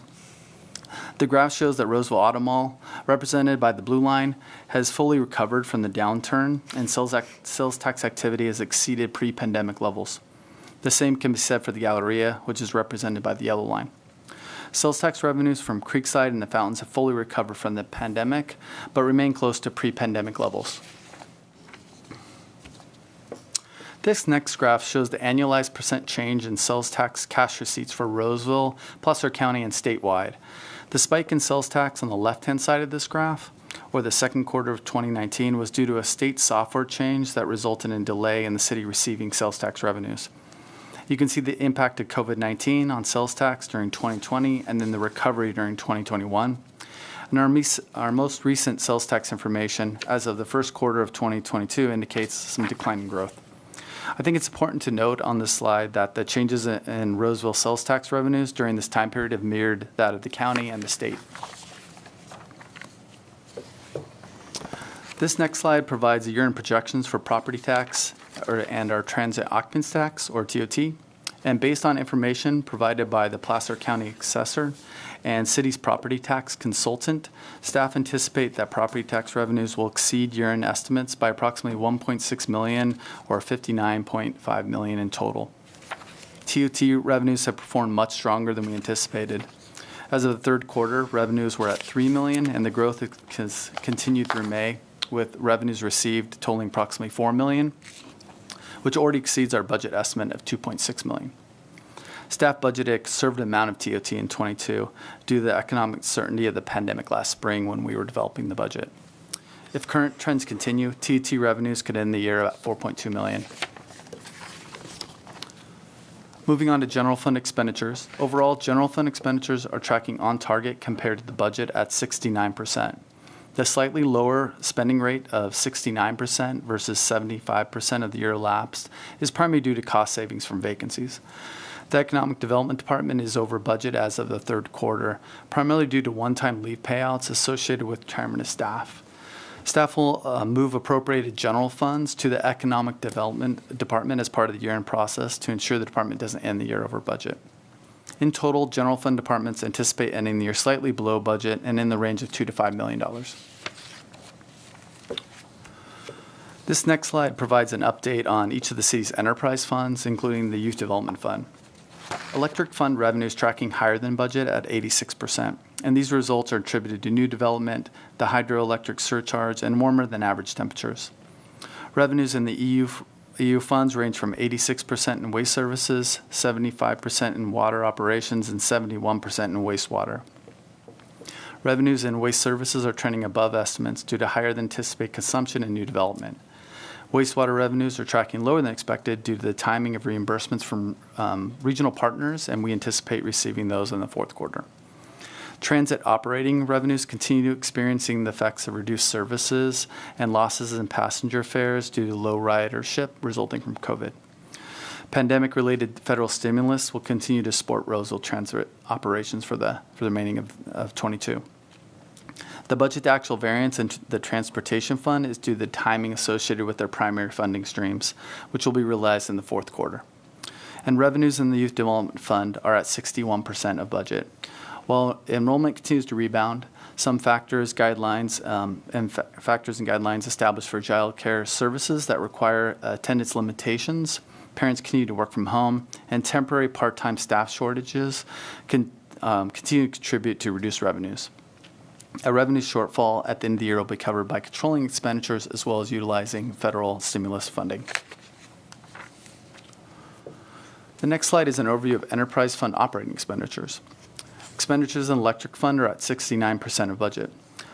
The graph shows that Roseville Auto Mall, represented by the blue line, has fully recovered from the downturn, and sales tax activity has exceeded pre-pandemic levels. The same can be said for the Galleria, which is represented by the yellow line. Sales tax revenues from Creekside and the Fountains have fully recovered from the pandemic, but remain close to pre-pandemic levels. This next graph shows the annualized percent change in sales tax cash receipts for Roseville, Placer County, and statewide. The spike in sales tax on the left-hand side of this graph, or the second quarter of 2019, was due to a state software change that resulted in delay in the city receiving sales tax revenues. You can see the impact of COVID-19 on sales tax during 2020 and then the recovery during 2021. And our most recent sales tax information as of the first quarter of 2022 indicates some declining growth. I think it's important to note on this slide that the changes in Roseville sales tax revenues during this time period have mirrored that of the county and the state. This next slide provides the year-end projections for property tax and our transit occupancy tax, or TOT. And based on information provided by the Placer County Assessor and city's property tax consultant, staff anticipate that property tax revenues will exceed year-end estimates by approximately $1.6 million or $59.5 million in total. TOT revenues have performed much stronger than we anticipated. As of the third quarter, revenues were at $3 million, and the growth has continued through May, with revenues received totaling approximately $4 million, which already exceeds our budget estimate of $2.6 million. Staff budgeted a conservative amount of TOT in 22 due to the economic uncertainty of the pandemic last spring when we were developing the budget. If current trends continue, TOT revenues could end the year at $4.2 million. Moving on to general fund expenditures. Overall, general fund expenditures are tracking on target compared to the budget at 69%. The slightly lower spending rate of 69% versus 75% of the year elapsed is primarily due to cost savings from vacancies. The Economic Development Department is over budget as of the third quarter, primarily due to one-time leave payouts associated with retirement of staff. Staff will move appropriated general funds to the Economic Development Department as part of the year-end process to ensure the department doesn't end the year over budget. In total, general fund departments anticipate ending the year slightly below budget and in the range of $2 to $5 million. This next slide provides an update on each of the city's enterprise funds, including the Youth Development Fund. Electric fund revenue is tracking higher than budget at 86%, and these results are attributed to new development, the hydroelectric surcharge, and warmer than average temperatures. Revenues in the EU funds range from 86% in waste services, 75% in water operations, and 71% in wastewater. Revenues in waste services are trending above estimates due to higher than anticipated consumption and new development. Wastewater revenues are tracking lower than expected due to the timing of reimbursements from regional partners, and we anticipate receiving those in the fourth quarter. Transit operating revenues continue experiencing the effects of reduced services and losses in passenger fares due to low ridership resulting from COVID. Pandemic-related federal stimulus will continue to support Roseville transit operations for the remaining of 22. The budget to actual variance in the transportation fund is due to the timing associated with their primary funding streams, which will be realized in the fourth quarter. And revenues in the Youth Development Fund are at 61% of budget. While enrollment continues to rebound, some factors, guidelines, factors and guidelines established for child care services that require attendance limitations, parents continue to work from home, and temporary part-time staff shortages can continue to contribute to reduced revenues. A revenue shortfall at the end of the year will be covered by controlling expenditures as well as utilizing federal stimulus funding. The next slide is an overview of enterprise fund operating expenditures. Expenditures in the electric fund are at 69% of budget.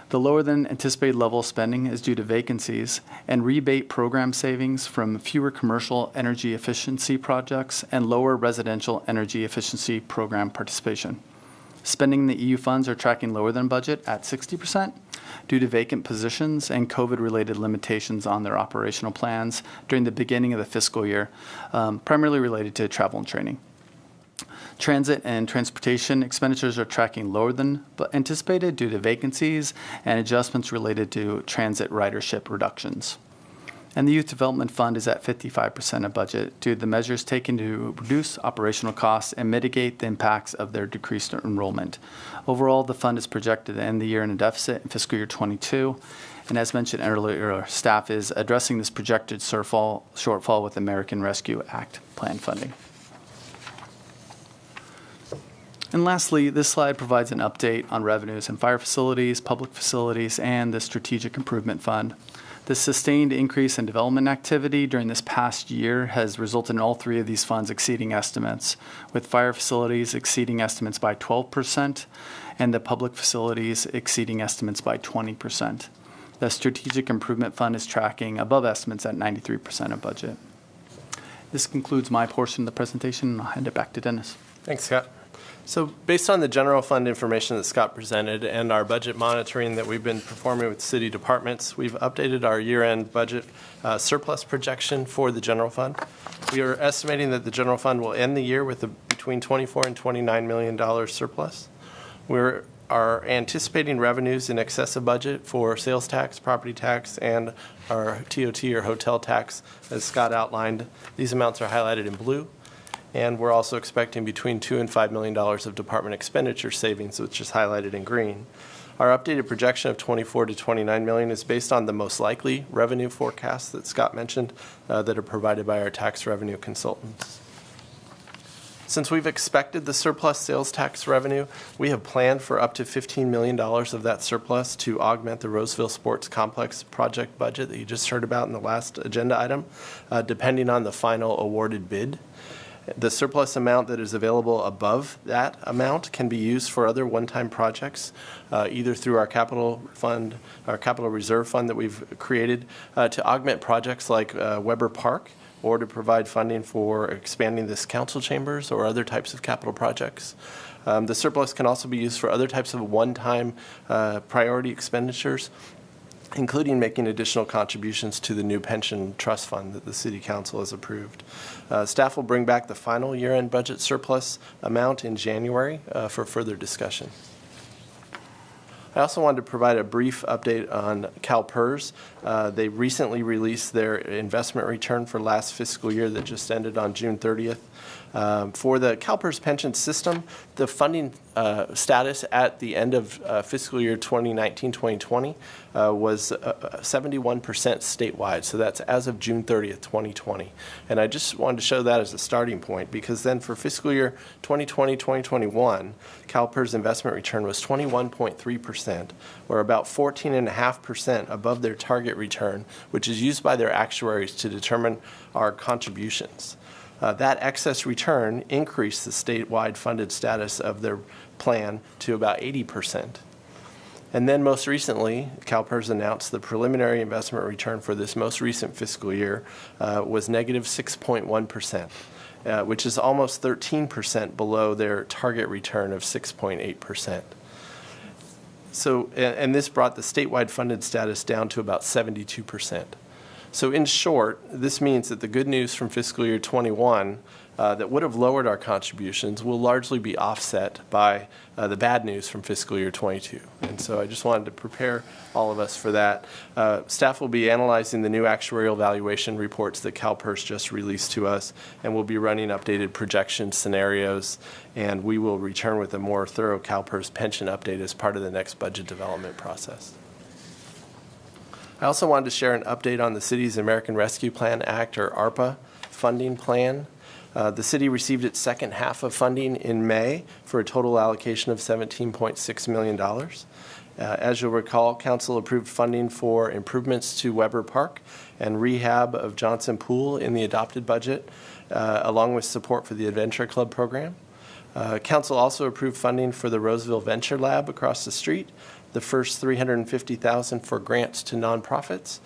The lower than anticipated level of spending is due to vacancies and rebate program savings from fewer commercial energy efficiency projects and lower residential energy efficiency program participation. Spending in the EU funds are tracking lower than budget at 60% due to vacant positions and COVID-related limitations on their operational plans during the beginning of the fiscal year, primarily related to travel and training. Transit and transportation expenditures are tracking lower than anticipated due to vacancies and adjustments related to transit ridership reductions. And the Youth Development Fund is at 55% of budget due to the measures taken to reduce operational costs and mitigate the impacts of their decreased enrollment. Overall, the fund is projected to end the year in a deficit in fiscal year 22. And as mentioned earlier, our staff is addressing this projected shortfall with American Rescue Act plan funding. And lastly, this slide provides an update on revenues in fire facilities, public facilities, and the Strategic Improvement Fund. The sustained increase in development activity during this past year has resulted in all three of these funds exceeding estimates, with fire facilities exceeding estimates by 12% and the public facilities exceeding estimates by 20%. The Strategic Improvement Fund is tracking above estimates at 93% of budget. This concludes my portion of the presentation, and I'll hand it back to Dennis. Thanks, Scott. So based on the general fund information that Scott presented and our budget monitoring that we've been performing with city departments, we've updated our year-end budget surplus projection for the general fund. We are estimating that the general fund will end the year with between $24 and $29 million surplus. We are anticipating revenues in excess of budget for sales tax, property tax, and our TOT or hotel tax, as Scott outlined. These amounts are highlighted in blue. And we're also expecting between $2 and $5 million of department expenditure savings, which is highlighted in green. Our updated projection of $24 to $29 million is based on the most likely revenue forecasts that Scott mentioned that are provided by our tax revenue consultants. Since we've expected the surplus sales tax revenue, we have planned for up to $15 million of that surplus to augment the Roseville Sports Complex project budget that you just heard about in the last agenda item, depending on the final awarded bid. The surplus amount that is available above that amount can be used for other one-time projects, either through our capital fund, our capital reserve fund that we've created to augment projects like Weber Park, or to provide funding for expanding this council chambers or other types of capital projects. The surplus can also be used for other types of one-time priority expenditures, including making additional contributions to the new pension trust fund that the City Council has approved. Staff will bring back the final year-end budget surplus amount in January for further discussion. I also wanted to provide a brief update on CalPERS. They recently released their investment return for last fiscal year that just ended on June 30th. For the CalPERS pension system, the funding status at the end of fiscal year 2019-2020 was 71% statewide. So that's as of June 30th, 2020. And I just wanted to show that as a starting point, because then for fiscal year 2020-2021, CalPERS investment return was 21.3%, or about 14.5% above their target return, which is used by their actuaries to determine our contributions. That excess return increased the statewide funded status of their plan to about 80%. And then most recently, CalPERS announced the preliminary investment return for this most recent fiscal year was negative 6.1%, which is almost 13% below their target return of 6.8%. So, and this brought the statewide funded status down to about 72%. So in short, this means that the good news from fiscal year 21 that would have lowered our contributions will largely be offset by the bad news from fiscal year 22. And so I just wanted to prepare all of us for that. Staff will be analyzing the new actuarial valuation reports that CalPERS just released to us, and we'll be running updated projection scenarios, and we will return with a more thorough CalPERS pension update as part of the next budget development process. I also wanted to share an update on the city's American Rescue Plan Act, or ARPA, funding plan. The city received its second half of funding in May for a total allocation of $17.6 million. As you'll recall, Council approved funding for improvements to Weber Park and rehab of Johnson Pool in the adopted budget, along with support for the Adventure Club program. Council also approved funding for the Roseville Venture Lab across the street, the first $350,000 for grants to nonprofits,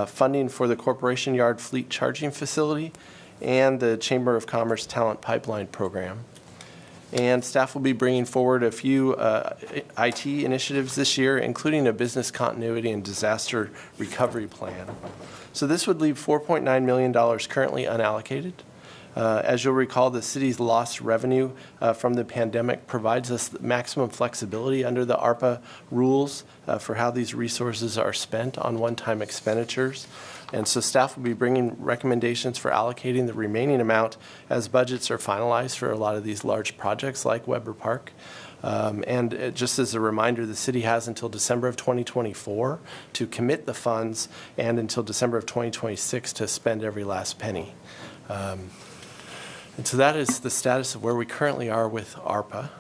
funding for the Corporation Yard Fleet Charging Facility, and the Chamber of Commerce Talent Pipeline Program. And staff will be bringing forward a few IT initiatives this year, including a business continuity and disaster recovery plan. So this would leave $4.9 million currently unallocated. As you'll recall, the city's lost revenue from the pandemic provides us maximum flexibility under the Arpa rules for how these resources are spent on one-time expenditures. And so staff will be bringing recommendations for allocating the remaining amount as budgets are finalized for a lot of these large projects like Weber Park. Just as a reminder, the city has until December of 2024 to commit the funds and until December of 2026 to spend every last penny. And so that is the status of where we currently are with ARPA.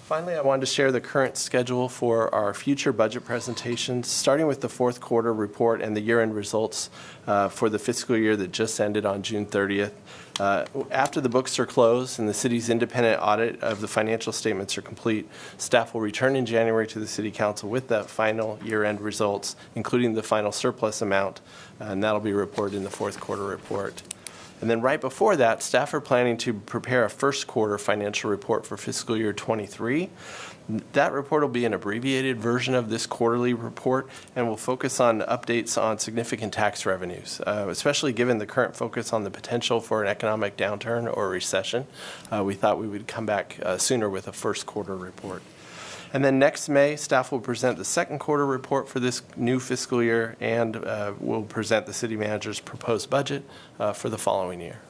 Finally, I wanted to share the current schedule for our future budget presentations, starting with the fourth quarter report and the year-end results for the fiscal year that just ended on June 30th. After the books are closed and the city's independent audit of the financial statements are complete, staff will return in January to the City Council with the final year-end results, including the final surplus amount, and that'll be reported in the fourth quarter report. And then right before that, staff are planning to prepare a first quarter financial report for fiscal year 23. That report will be an abbreviated version of this quarterly report and will focus on updates on significant tax revenues, especially given the current focus on the potential for an economic downturn or recession. We thought we would come back sooner with a first quarter report. And then next May, staff will present the second quarter report for this new fiscal year and will present the city manager's proposed budget for the following year.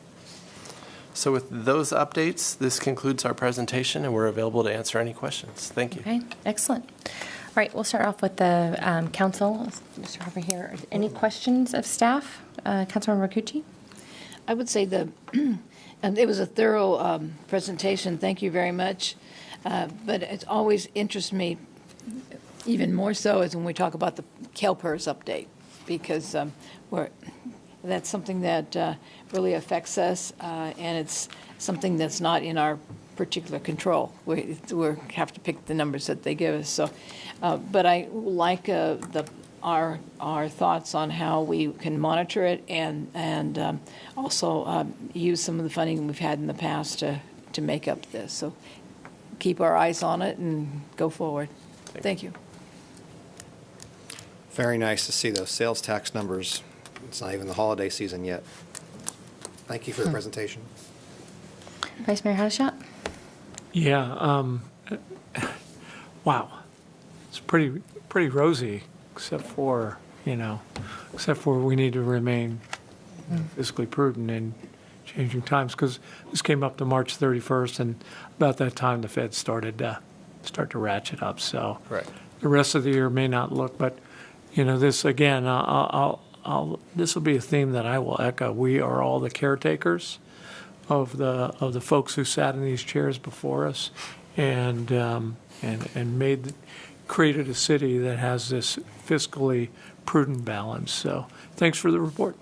So with those updates, this concludes our presentation, and we're available to answer any questions. Thank you. Okay, excellent. All right, we'll start off with the council. Let's start over here. Any questions of staff? Councilmember Rakucci? I would say it was a thorough presentation. Thank you very much. But it always interests me even more so is when we talk about the CalPERS update, because that's something that really affects us, and it's something that's not in our particular control. We have to pick the numbers that they give us. So, but I like our thoughts on how we can monitor it and also use some of the funding we've had in the past to make up this. So keep our eyes on it and go forward. Thank you. Very nice to see those sales tax numbers. It's not even the holiday season yet. Thank you for the presentation. Vice Mayor Hadashot? Yeah, wow. It's pretty rosy, except for we need to remain fiscally prudent in changing times, because this came up to March 31st, and about that time the Fed started to ratchet up. So right. The rest of the year may not look, but this again, this will be a theme that I will echo. We are all the caretakers of the folks who sat in these chairs before us, and created a city that has this fiscally prudent balance. So thanks for the report.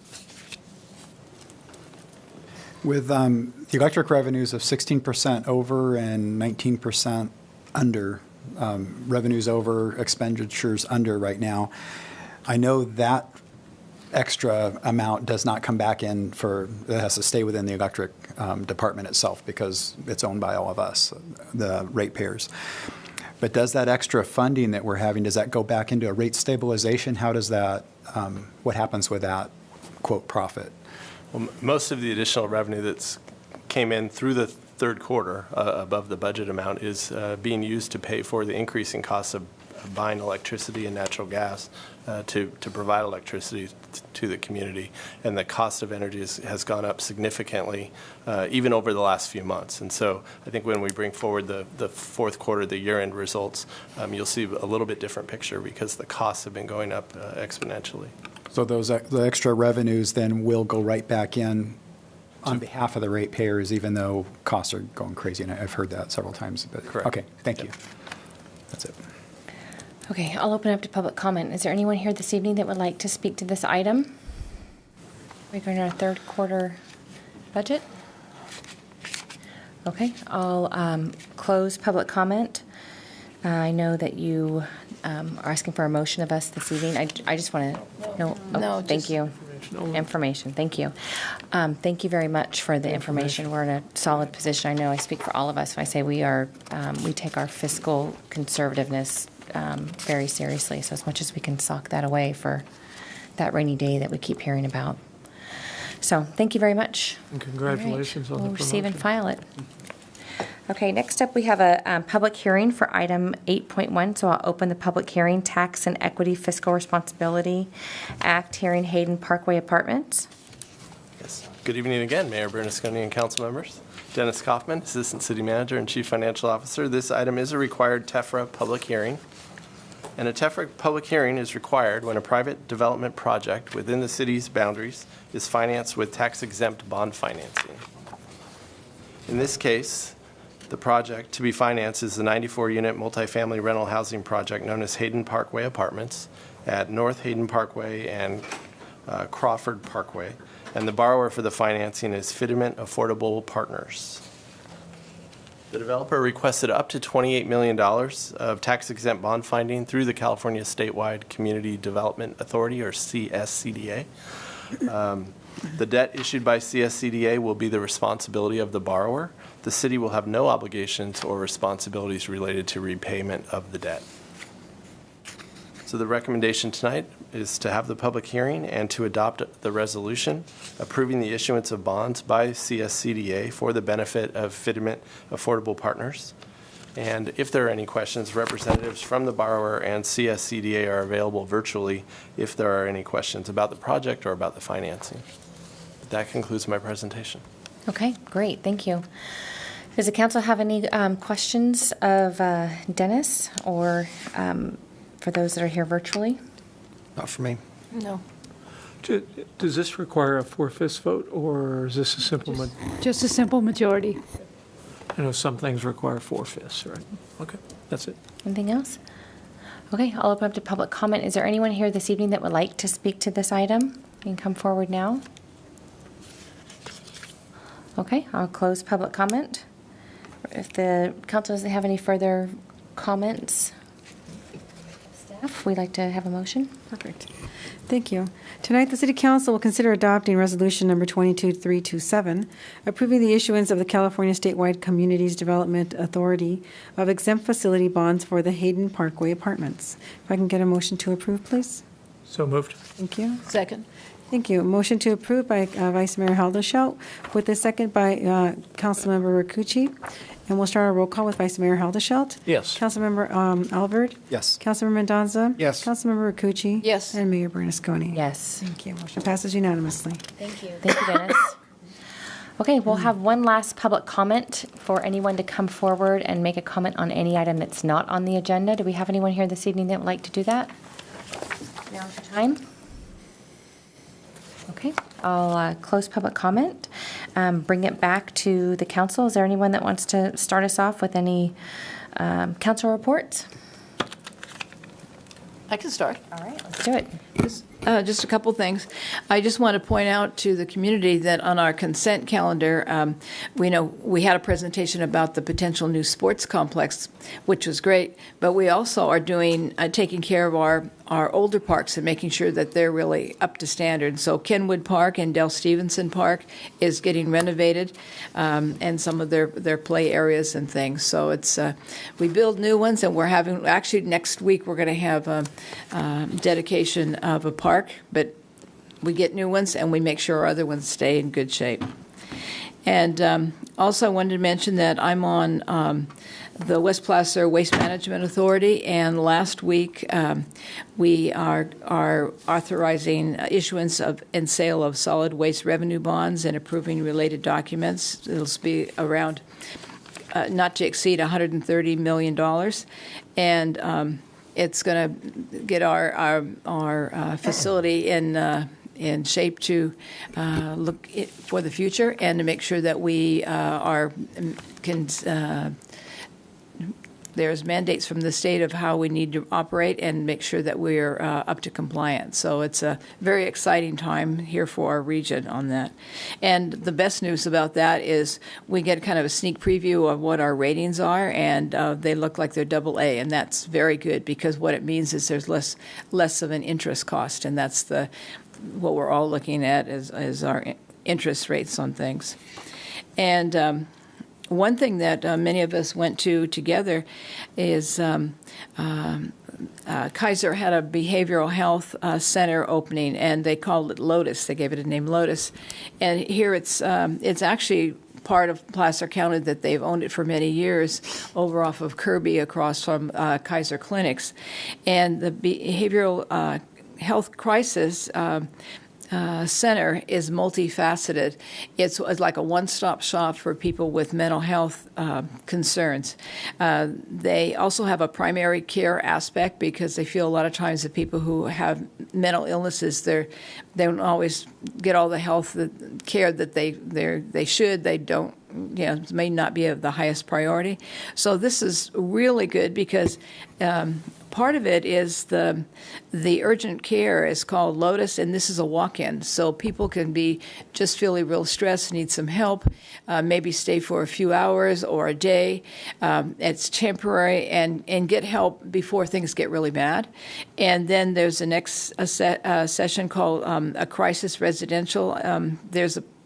With the electric revenues of 16% over and 19% under, revenues over, expenditures under right now, I know that extra amount does not come back in it has to stay within the electric department itself because it's owned by all of us, the ratepayers. But does that extra funding that we're having, does that go back into a rate stabilization? How does that, what happens with that, quote, profit? Well, most of the additional revenue that's came in through the third quarter above the budget amount is being used to pay for the increasing costs of buying electricity and natural gas to provide electricity to the community. And the cost of energy has gone up significantly, even over the last few months. And so I think when we bring forward the fourth quarter, the year-end results, you'll see a little bit different picture because the costs have been going up exponentially. So the extra revenues then will go right back in on behalf of the ratepayers, even though costs are going crazy, and I've heard that several times. But correct. Okay, thank you. That's it. Okay, I'll open up to public comment. Is there anyone here this evening that would like to speak to this item regarding our third quarter budget? Okay, I'll close public comment. I know that you are asking for a motion of us this evening. I just want to know. No, thank you. Information. Thank you. Thank you very much for the information. We're in a solid position. I know I speak for all of us when I say we take our fiscal conservativeness very seriously. So as much as we can sock that away for that rainy day that we keep hearing about. So thank you very much. And congratulations All right. on the We'll receive and promotion. file it. Okay, next up, we have a public hearing for item 8.1. So I'll open the public hearing, Tax and Equity Fiscal Responsibility Act, hearing Hayden Parkway Apartments. Yes. Good evening again, Mayor Bernasconi and council members. Dennis Kaufman, Assistant City Manager and Chief Financial Officer. This item is a required Tephra public hearing. And a Tephra public hearing is required when a private development project within the city's boundaries is financed with tax-exempt bond financing. In this case, the project to be financed is the 94-unit multifamily rental housing project known as Hayden Parkway Apartments at North Hayden Parkway and Crawford Parkway. And the borrower for the financing is Fidiment Affordable Partners. The developer requested up to $28 million of tax-exempt bond funding through the California Statewide Community Development Authority, or CSCDA. The debt issued by CSCDA will be the responsibility of the borrower. The city will have no obligations or responsibilities related to repayment of the debt. So the recommendation tonight is to have the public hearing and to adopt the resolution approving the issuance of bonds by CSCDA for the benefit of Fidiment Affordable Partners. And if there are any questions, representatives from the borrower and CSCDA are available virtually if there are any questions about the project or about the financing. That concludes my presentation. Okay, great, thank you. Does the council have any questions of Dennis or for those that are here virtually? Not for me. No. Does this require a 4/5 vote, or is this a simple? Just a simple majority. I know some things require 4/5, right? Okay, that's it. Anything else? Okay, I'll open up to public comment. Is there anyone here this evening that would like to speak to this item? You can come forward now. Okay, I'll close public comment. If the council doesn't have any further comments, staff, we'd like to have a motion. Perfect. Thank you. Tonight, the City Council will consider adopting Resolution Number 22327, approving the issuance of the California Statewide Communities Development Authority of exempt facility bonds for the Hayden Parkway Apartments. If I can get a motion to approve, please. So moved. Thank you. Second. Thank you. Motion to approve by Vice Mayor Haldeshelt, with a second by Councilmember Rakucci. And we'll start our roll call with Vice Mayor Haldeshelt. Yes. Councilmember Alvord. Yes. Councilmember Mendoza. Yes. Councilmember Rakucci. Yes. And Mayor Bernasconi. Yes. Thank you. Motion passes unanimously. Thank you. Thank you, Dennis. Okay, we'll have one last public comment for anyone to come forward and make a comment on any item that's not on the agenda. Do we have anyone here this evening that would like to do that? Now's the time. Okay, I'll close public comment, bring it back to the council. Is there anyone that wants to start us off with any council reports? I can start. All right, let's do it. Just a couple things. I just want to point out to the community that on our consent calendar, we had a presentation about the potential new sports complex, which was great, but we also are doing, taking care of our older parks and making sure that they're really up to standard. So Kenwood Park and Del Stevenson Park is getting renovated, and some of their play areas and things. So it's we build new ones, and we're having, actually next week we're going to have a dedication of a park, but we get new ones and we make sure our other ones stay in good shape. And also I wanted to mention that I'm on the West Placer Waste Management Authority, and last week we are authorizing issuance of and sale of solid waste revenue bonds and approving related documents. It'll be around not to exceed $130 million, and it's going to get our facility in shape to look for the future and to make sure that we there's mandates from the state of how we need to operate and make sure that we're up to compliance. So it's a very exciting time here for our region on that. And the best news about that is we get kind of a sneak preview of what our ratings are, and they look like they're AA, and that's very good because what it means is there's less of an interest cost, and that's what we're all looking at is our interest rates on things. And one thing that many of us went to together is Kaiser had a behavioral health center opening, and they called it Lotus. They gave it a name, Lotus. And here it's actually part of Placer County that they've owned it for many years, over off of Kirby across from Kaiser Clinics. And the behavioral health crisis center is multifaceted. It's like a one-stop shop for people with mental health concerns. They also have a primary care aspect because they feel a lot of times that people who have mental illnesses, they don't always get all the health care that they should. They don't. It may not be of the highest priority. So this is really good because part of it is the urgent care is called Lotus, and this is a walk-in. So people can be just feeling real stressed, need some help, maybe stay for a few hours or a day. It's temporary, and get help before things get really bad. And then there's the next session called a crisis residential.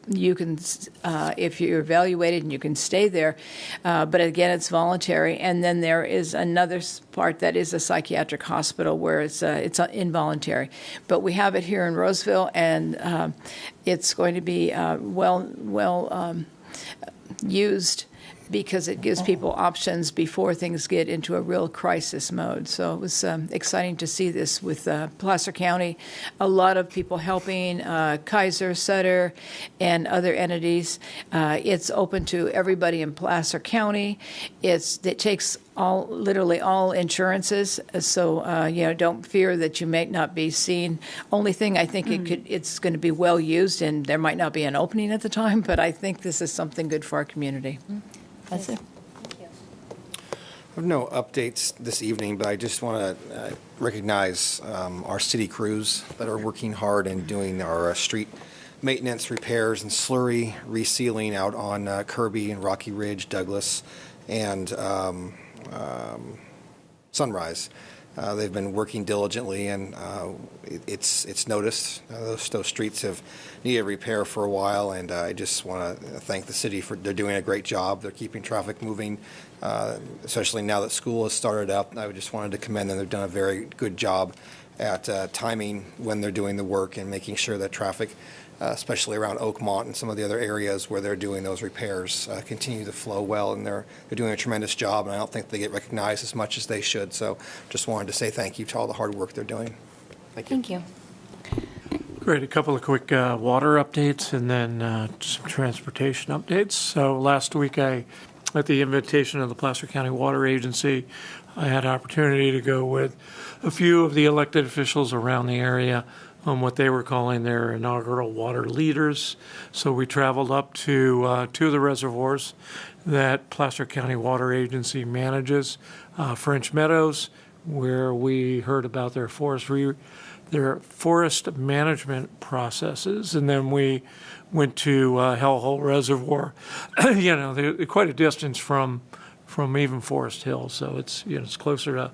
You can, if you're evaluated, and you can stay there, but again, it's voluntary. And then there is another part that is a psychiatric hospital where it's involuntary. But we have it here in Roseville, and it's going to be well used, because it gives people options before things get into a real crisis mode. So it was exciting to see this with Placer County. A lot of people helping, Kaiser, Sutter, and other entities. It's open to everybody in Placer County. It takes literally all insurances. So don't fear that you may not be seen. Only thing, I think it's going to be well used, and there might not be an opening at the time. But I think this is something good for our community. That's it. I have no updates this evening, but I just want to recognize our city crews that are working hard and doing our street maintenance, repairs, and slurry resealing out on Kirby and Rocky Ridge, Douglas, and Sunrise. They've been working diligently, and it's noticed. Those streets have needed repair for a while, and I just want to thank the city for they're doing a great job. They're keeping traffic moving, especially now that school has started up. I just wanted to commend them. They've done a very good job at timing when they're doing the work and making sure that traffic, especially around Oakmont and some of the other areas where they're doing those repairs, continue to flow well, and they're doing a tremendous job, and I don't think they get recognized as much as they should. So just wanted to say thank you to all the hard work they're doing. Thank you. Great. A couple of quick water updates and then some transportation updates. So last week, at the invitation of the Placer County Water Agency, I had an opportunity to go with a few of the elected officials around the area on what they were calling their inaugural water leaders. So we traveled up to two of the reservoirs that Placer County Water Agency manages, French Meadows, where we heard about their forest management processes, and then we went to Hellhole Reservoir. They're quite a distance from even Forest Hill, so it's closer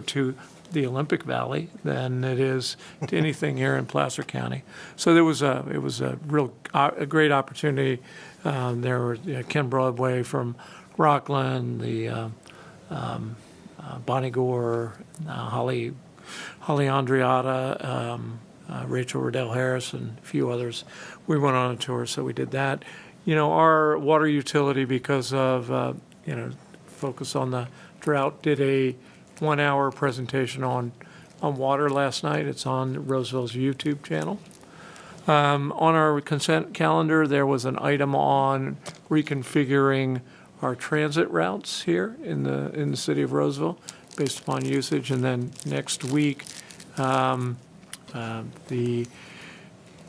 to the Olympic Valley than it is to anything here in Placer County. So it was a great opportunity. There were Ken Broadway from Rockland, the Bonnie Gore, Holly Andreatta, Rachel Riddell Harris, and a few others. We went on a tour, so we did that. Our water utility, because of focus on the drought, did a 1-hour presentation on water last night. It's on Roseville's YouTube channel. On our consent calendar, there was an item on reconfiguring our transit routes here in the city of Roseville based upon usage. And then next week, the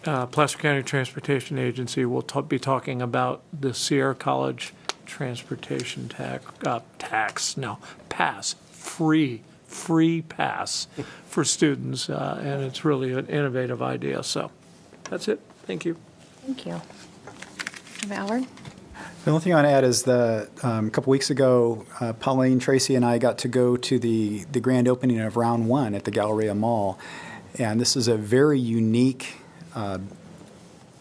Placer County Transportation Agency will be talking about the Sierra College transportation pass. Free pass for students, and it's really an innovative idea. So that's it. Thank you. Thank you. Howard? The only thing I want to add is a couple weeks ago, Pauline, Tracy, and I got to go to the grand opening of Round 1 at the Galleria Mall. And this is a very unique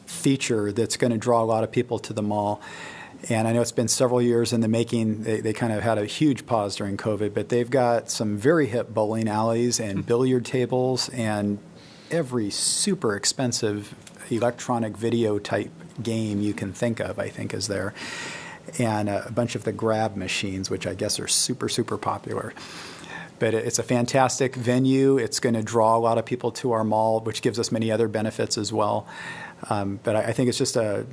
feature that's going to draw a lot of people to the mall. And I know it's been several years in the making. They kind of had a huge pause during COVID, but they've got some very hip bowling alleys and billiard tables and every super expensive electronic video type game you can think of, I think, is there. And a bunch of the grab machines, which I guess are super, super popular. But it's a fantastic venue. It's going to draw a lot of people to our mall, which gives us many other benefits as well. But I think it's just a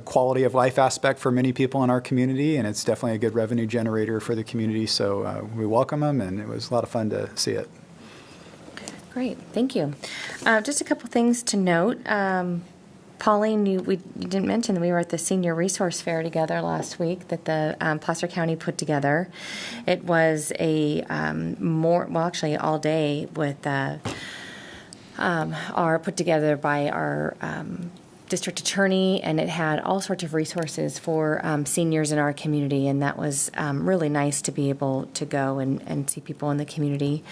quality of life aspect for many people in our community, and it's definitely a good revenue generator for the community. So we welcome them, and it was a lot of fun to see it. Great, thank you. Just a couple things to note. Pauline, you didn't mention that we were at the Senior Resource Fair together last week that the Placer County put together. It was actually all day with put together by our district attorney, and it had all sorts of resources for seniors in our community, and that was really nice to be able to go and see people in the community.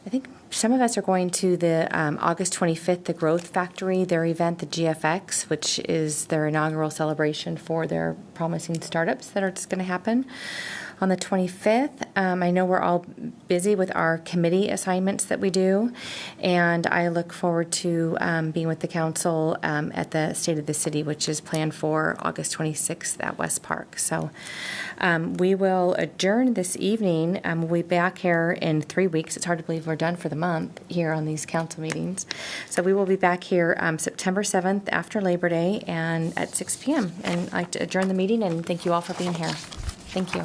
I think some of us are going to the August 25th, the Growth Factory, their event, the GFX, which is their inaugural celebration for their promising startups that are just going to happen on the 25th. I know we're all busy with our committee assignments that we do, and I look forward to being with the council at the State of the City, which is planned for August 26th at West Park. So we will adjourn this evening. We'll be back here in 3 weeks. It's hard to believe we're done for the month here on these council meetings. So we will be back here September 7th after Labor Day and at 6 p.m. And I'd like to adjourn the meeting and thank you all for being here. Thank you.